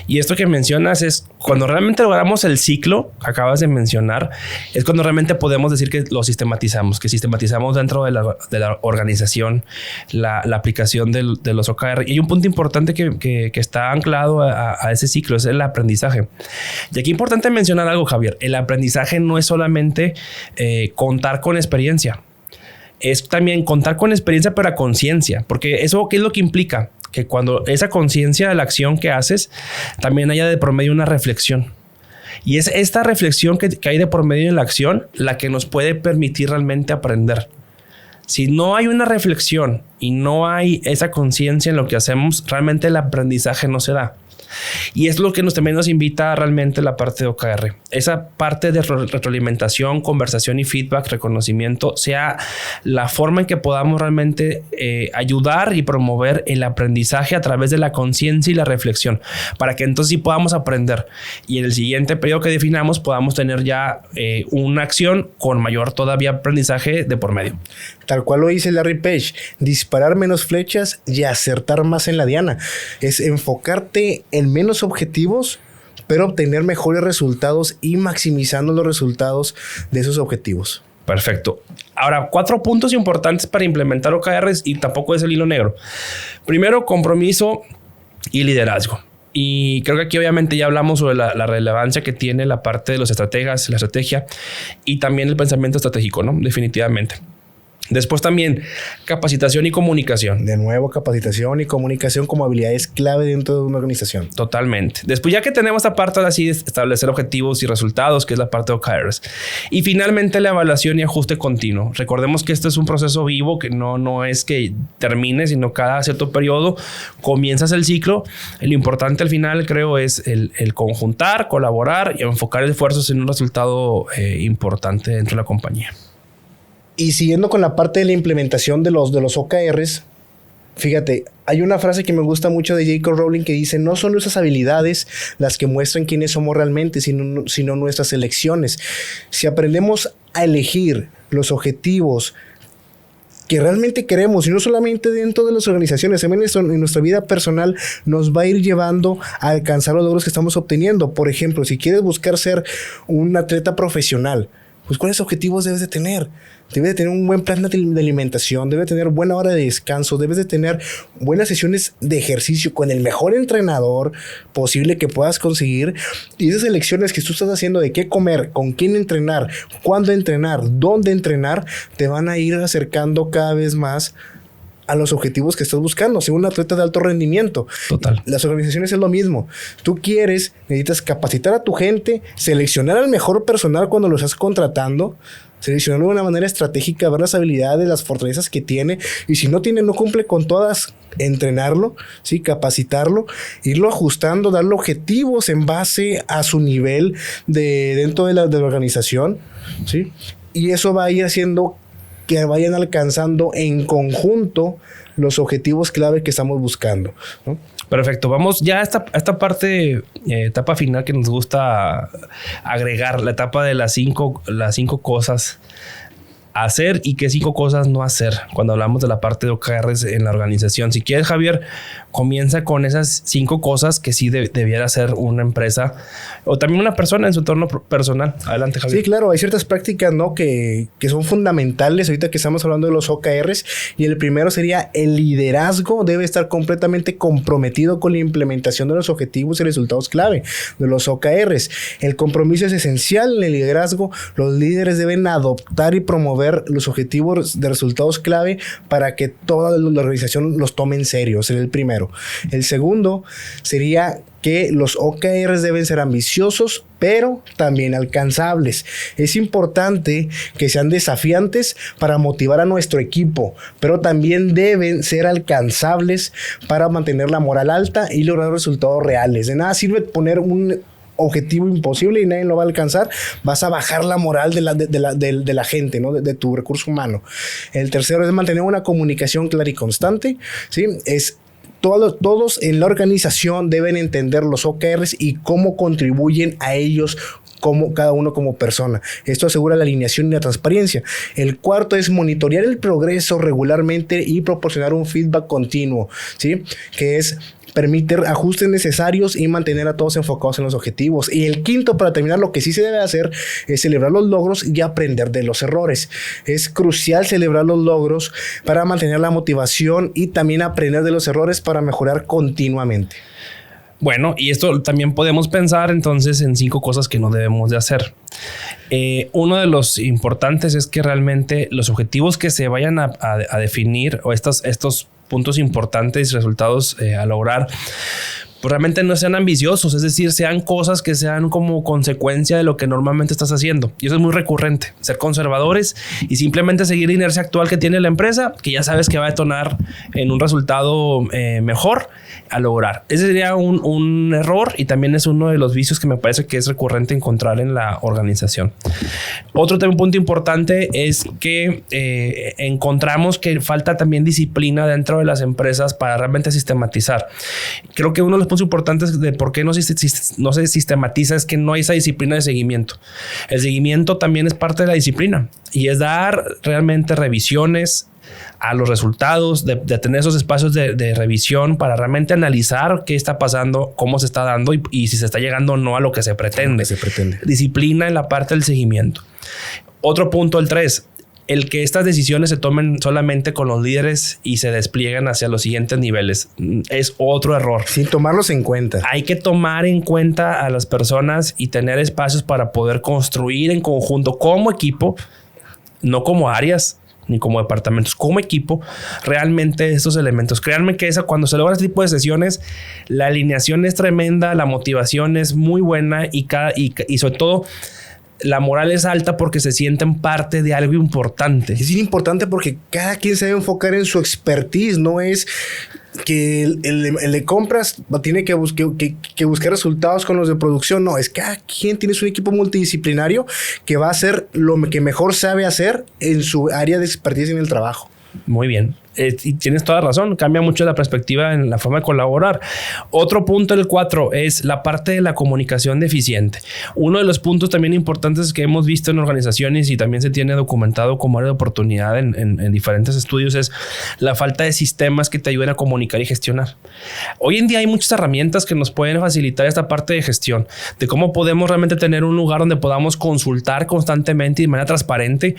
Y esto que mencionas es cuando realmente logramos el ciclo que acabas de mencionar, es cuando realmente podemos decir que lo sistematizamos, que sistematizamos dentro de la organización la aplicación de los OKR. Y hay un punto importante que está anclado a ese ciclo, es el aprendizaje. Y aquí es importante mencionar algo, Javier. El aprendizaje no es solamente contar con experiencia. Es también contar con experiencia, pero a conciencia, porque eso, ¿qué es lo que implica? Que cuando esa conciencia de la acción que haces, también haya de por medio una reflexión. Y es esta reflexión que hay de por medio en la acción la que nos puede permitir realmente aprender. Si no hay una reflexión y no hay esa conciencia en lo que hacemos, realmente el aprendizaje no se da. Y es lo que también nos invita realmente la parte de OKR. Esa parte de retroalimentación, conversación y feedback, reconocimiento, sea la forma en que podamos realmente ayudar y promover el aprendizaje a través de la conciencia y la reflexión, para que entonces sí podamos aprender. Y en el siguiente periodo que definamos podamos tener ya una acción con mayor todavía aprendizaje de por medio. Tal cual lo dice Larry Page, disparar menos flechas y acertar más en la diana. Es enfocarte en menos objetivos, pero obtener mejores resultados y maximizando los resultados de esos objetivos. Perfecto. Ahora, 4 puntos importantes para implementar OKRs y tampoco es el hilo negro. Primero, compromiso y liderazgo. Y creo que aquí obviamente ya hablamos sobre la relevancia que tiene la parte de los estrategas, la estrategia y también el pensamiento estratégico, ¿no? Definitivamente. Después también capacitación y comunicación. De nuevo, capacitación y comunicación como habilidades clave dentro de una organización. Totalmente. Después, ya que tenemos esta parte así de establecer objetivos y resultados, que es la parte de OKRs. Y finalmente la evaluación y ajuste continuo. Recordemos que esto es un proceso vivo que no es que termine, sino cada cierto periodo comienzas el ciclo. Lo importante al final, creo, es el conjuntar, colaborar y enfocar esfuerzos en un resultado importante dentro de la compañía. Y siguiendo con la parte de la implementación de los OKRs, fíjate, hay una frase que me gusta mucho de J.K. Rowling que dice: no son nuestras habilidades las que muestran quiénes somos realmente, sino nuestras elecciones. Si aprendemos a elegir los objetivos que realmente queremos, y no solamente dentro de las organizaciones, también en nuestra vida personal, nos va a ir llevando a alcanzar los logros que estamos obteniendo. Por ejemplo, si quieres buscar ser un atleta profesional, pues ¿cuáles objetivos debes de tener? Debes de tener un buen plan de alimentación, debes de tener buena hora de descanso, debes de tener buenas sesiones de ejercicio con el mejor entrenador posible que puedas conseguir. Y esas elecciones que tú estás haciendo de qué comer, con quién entrenar, cuándo entrenar, dónde entrenar, te van a ir acercando cada vez más a los objetivos que estás buscando. Ser un atleta de alto rendimiento. Total. Las organizaciones es lo mismo. Tú necesitas capacitar a tu gente, seleccionar al mejor personal cuando lo estás contratando, seleccionarlo de una manera estratégica, ver las habilidades, las fortalezas que tiene, y si no cumple con todas, entrenarlo, ¿sí? Capacitarlo, irlo ajustando, darle objetivos en base a su nivel dentro de la organización, ¿sí? Y eso va a ir haciendo que vayan alcanzando en conjunto los objetivos clave que estamos buscando, ¿no? Perfecto. Vamos ya a esta parte, etapa final que nos gusta agregar, la etapa de las cinco cosas a hacer y qué 5 cosas no hacer cuando hablamos de la parte de OKRs en la organización. Si quieres, Javier, comienza con esas 5 cosas que sí debiera hacer una empresa o también una persona en su entorno personal. Adelante, Javier. Sí, claro. Hay ciertas prácticas, ¿no? que son fundamentales ahorita que estamos hablando de los OKRs, y el primero sería el liderazgo. Debe estar completamente comprometido con la implementación de los objetivos y resultados clave de los OKRs. El compromiso es esencial en el liderazgo. Los líderes deben adoptar y promover los objetivos de resultados clave para que toda la organización los tome en serio. Ese es el primero. El segundo sería que los OKRs deben ser ambiciosos, pero también alcanzables. Es importante que sean desafiantes para motivar a nuestro equipo, pero también deben ser alcanzables para mantener la moral alta y lograr resultados reales. De nada sirve poner un objetivo imposible y nadie lo va a alcanzar. Vas a bajar la moral de la gente, ¿no? De tu recurso humano. El tercero es mantener una comunicación clara y constante, ¿sí? Todos en la organización deben entender los OKRs y cómo contribuyen a ellos como cada uno como persona. Esto asegura la alineación y la transparencia. El cuarto es monitorear el progreso regularmente y proporcionar un feedback continuo, ¿sí? Que es permitir ajustes necesarios y mantener a todos enfocados en los objetivos. Y el quinto, para terminar, lo que sí se debe hacer es celebrar los logros y aprender de los errores. Es crucial celebrar los logros para mantener la motivación y también aprender de los errores para mejorar continuamente. Bueno, y esto también podemos pensar entonces en 5 cosas que no debemos de hacer. Uno de los importantes es que realmente los objetivos que se vayan a definir o estos puntos importantes y resultados a lograr, pues realmente no sean ambiciosos, es decir, sean cosas que sean como consecuencia de lo que normalmente estás haciendo. Y eso es muy recurrente, ser conservadores y simplemente seguir la inercia actual que tiene la empresa, que ya sabes que va a detonar en un resultado mejor a lograr. Ese sería un error y también es uno de los vicios que me parece que es recurrente encontrar en la organización. Otro punto importante es que encontramos que falta también disciplina dentro de las empresas para realmente sistematizar. Creo que uno de los puntos importantes de por qué no se sistematiza es que no hay esa disciplina de seguimiento. El seguimiento también es parte de la disciplina y es dar realmente revisiones a los resultados, de tener esos espacios de revisión para realmente analizar qué está pasando, cómo se está dando y si se está llegando o no a lo que se pretende. Disciplina en la parte del seguimiento. Otro punto, el 3. El que estas decisiones se tomen solamente con los líderes y se desplieguen hacia los siguientes niveles es otro error. Sin tomarlos en cuenta. Hay que tomar en cuenta a las personas y tener espacios para poder construir en conjunto como equipo, no como áreas ni como departamentos, como equipo, realmente estos elementos. Créanme que cuando se logra este tipo de sesiones, la alineación es tremenda, la motivación es muy buena y sobre todo la moral es alta porque se sienten parte de algo importante. Es importante porque cada quien se debe enfocar en su expertise. No es que el de compras tiene que buscar resultados con los de producción. No, es que cada quien tiene un equipo multidisciplinario que va a hacer lo que mejor sabe hacer en su área de expertise en el trabajo. Muy bien. Y tienes toda razón, cambia mucho la perspectiva en la forma de colaborar. Otro punto, el 4, es la parte de la comunicación deficiente. Uno de los puntos también importantes que hemos visto en organizaciones y también se tiene documentado como área de oportunidad en diferentes estudios es la falta de sistemas que te ayuden a comunicar y gestionar. Hoy en día hay muchas herramientas que nos pueden facilitar esta parte de gestión, de cómo podemos realmente tener un lugar donde podamos consultar constantemente y de manera transparente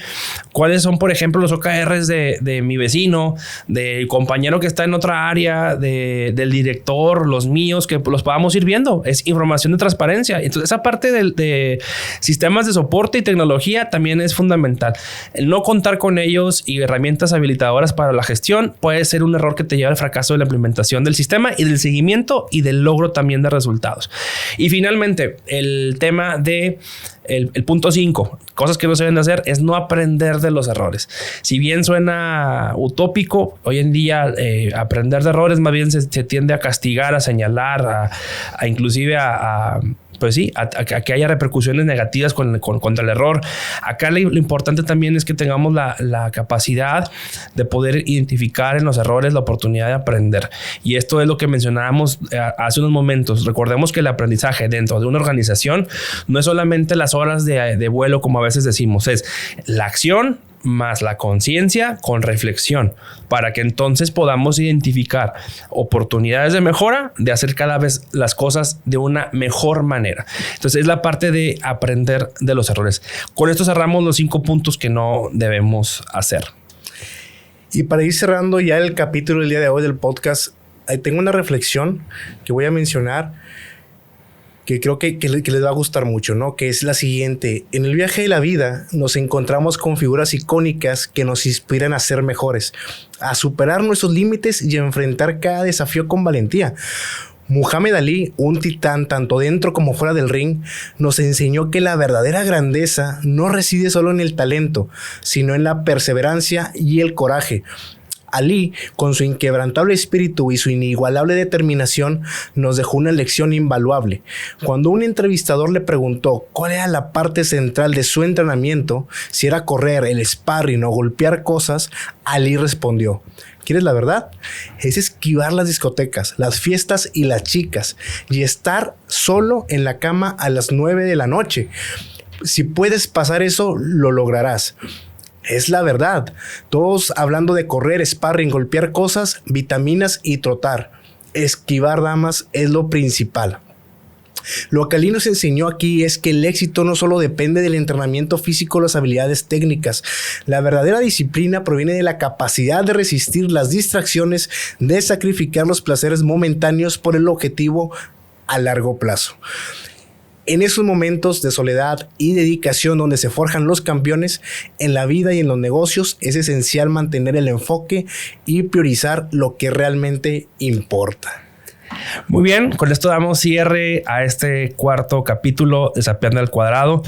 cuáles son, por ejemplo, los OKRs de mi vecino, del compañero que está en otra área, del director, los míos, que los podamos ir viendo. Es información de transparencia. Entonces, esa parte de sistemas de soporte y tecnología también es fundamental. El no contar con ellos y herramientas habilitadoras para la gestión puede ser un error que te lleva al fracaso de la implementación del sistema y del seguimiento y del logro también de resultados. Y finalmente, el tema de el punto 5, cosas que no se deben de hacer, es no aprender de los errores. Si bien suena utópico, hoy en día aprender de errores más bien se tiende a castigar, a señalar, a inclusive pues sí, a que haya repercusiones negativas contra el error. Acá lo importante también es que tengamos la capacidad de poder identificar en los errores la oportunidad de aprender. Y esto es lo que mencionábamos hace unos momentos. Recordemos que el aprendizaje dentro de una organización no es solamente las horas de vuelo, como a veces decimos, es la acción más la conciencia con reflexión, para que entonces podamos identificar oportunidades de mejora, de hacer cada vez las cosas de una mejor manera. Entonces es la parte de aprender de los errores. Con esto cerramos los 5 puntos que no debemos hacer. Y para ir cerrando ya el capítulo del día de hoy del podcast, tengo una reflexión que voy a mencionar que creo que les va a gustar mucho, ¿no? Que es la siguiente. En el viaje de la vida nos encontramos con figuras icónicas que nos inspiran a ser mejores, a superar nuestros límites y a enfrentar cada desafío con valentía. Muhammad Ali, un titán tanto dentro como fuera del ring, nos enseñó que la verdadera grandeza no reside solo en el talento, sino en la perseverancia y el coraje. Ali, con su inquebrantable espíritu y su inigualable determinación, nos dejó una lección invaluable. Cuando un entrevistador le preguntó cuál era la parte central de su entrenamiento, si era correr, el sparring o golpear cosas, Ali respondió: ¿quieres la verdad? Es esquivar las discotecas, las fiestas y las chicas, y estar solo en la cama a las 9 de la noche. Si puedes pasar eso, lo lograrás. Es la verdad. Todos hablando de correr, sparring, golpear cosas, vitaminas y trotar. Esquivar damas es lo principal. Lo que Ali nos enseñó aquí es que el éxito no solo depende del entrenamiento físico o las habilidades técnicas. La verdadera disciplina proviene de la capacidad de resistir las distracciones, de sacrificar los placeres momentáneos por el objetivo a largo plazo. En esos momentos de soledad y dedicación donde se forjan los campeones, en la vida y en los negocios es esencial mantener el enfoque y priorizar lo que realmente importa. Muy bien, con esto damos cierre a este 4º capítulo de Sapeando al Cuadrado,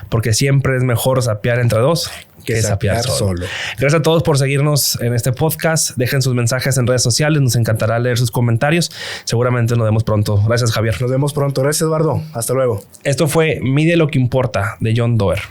porque siempre es mejor sapear entre dos que sapear solo. Gracias a todos por seguirnos en este podcast. Dejen sus mensajes en redes sociales. Nos encantará leer sus comentarios. Seguramente nos vemos pronto. Gracias, Javier. Nos vemos pronto. Gracias, Eduardo. Hasta luego. Esto fue Mide lo que importa, de John Doerr.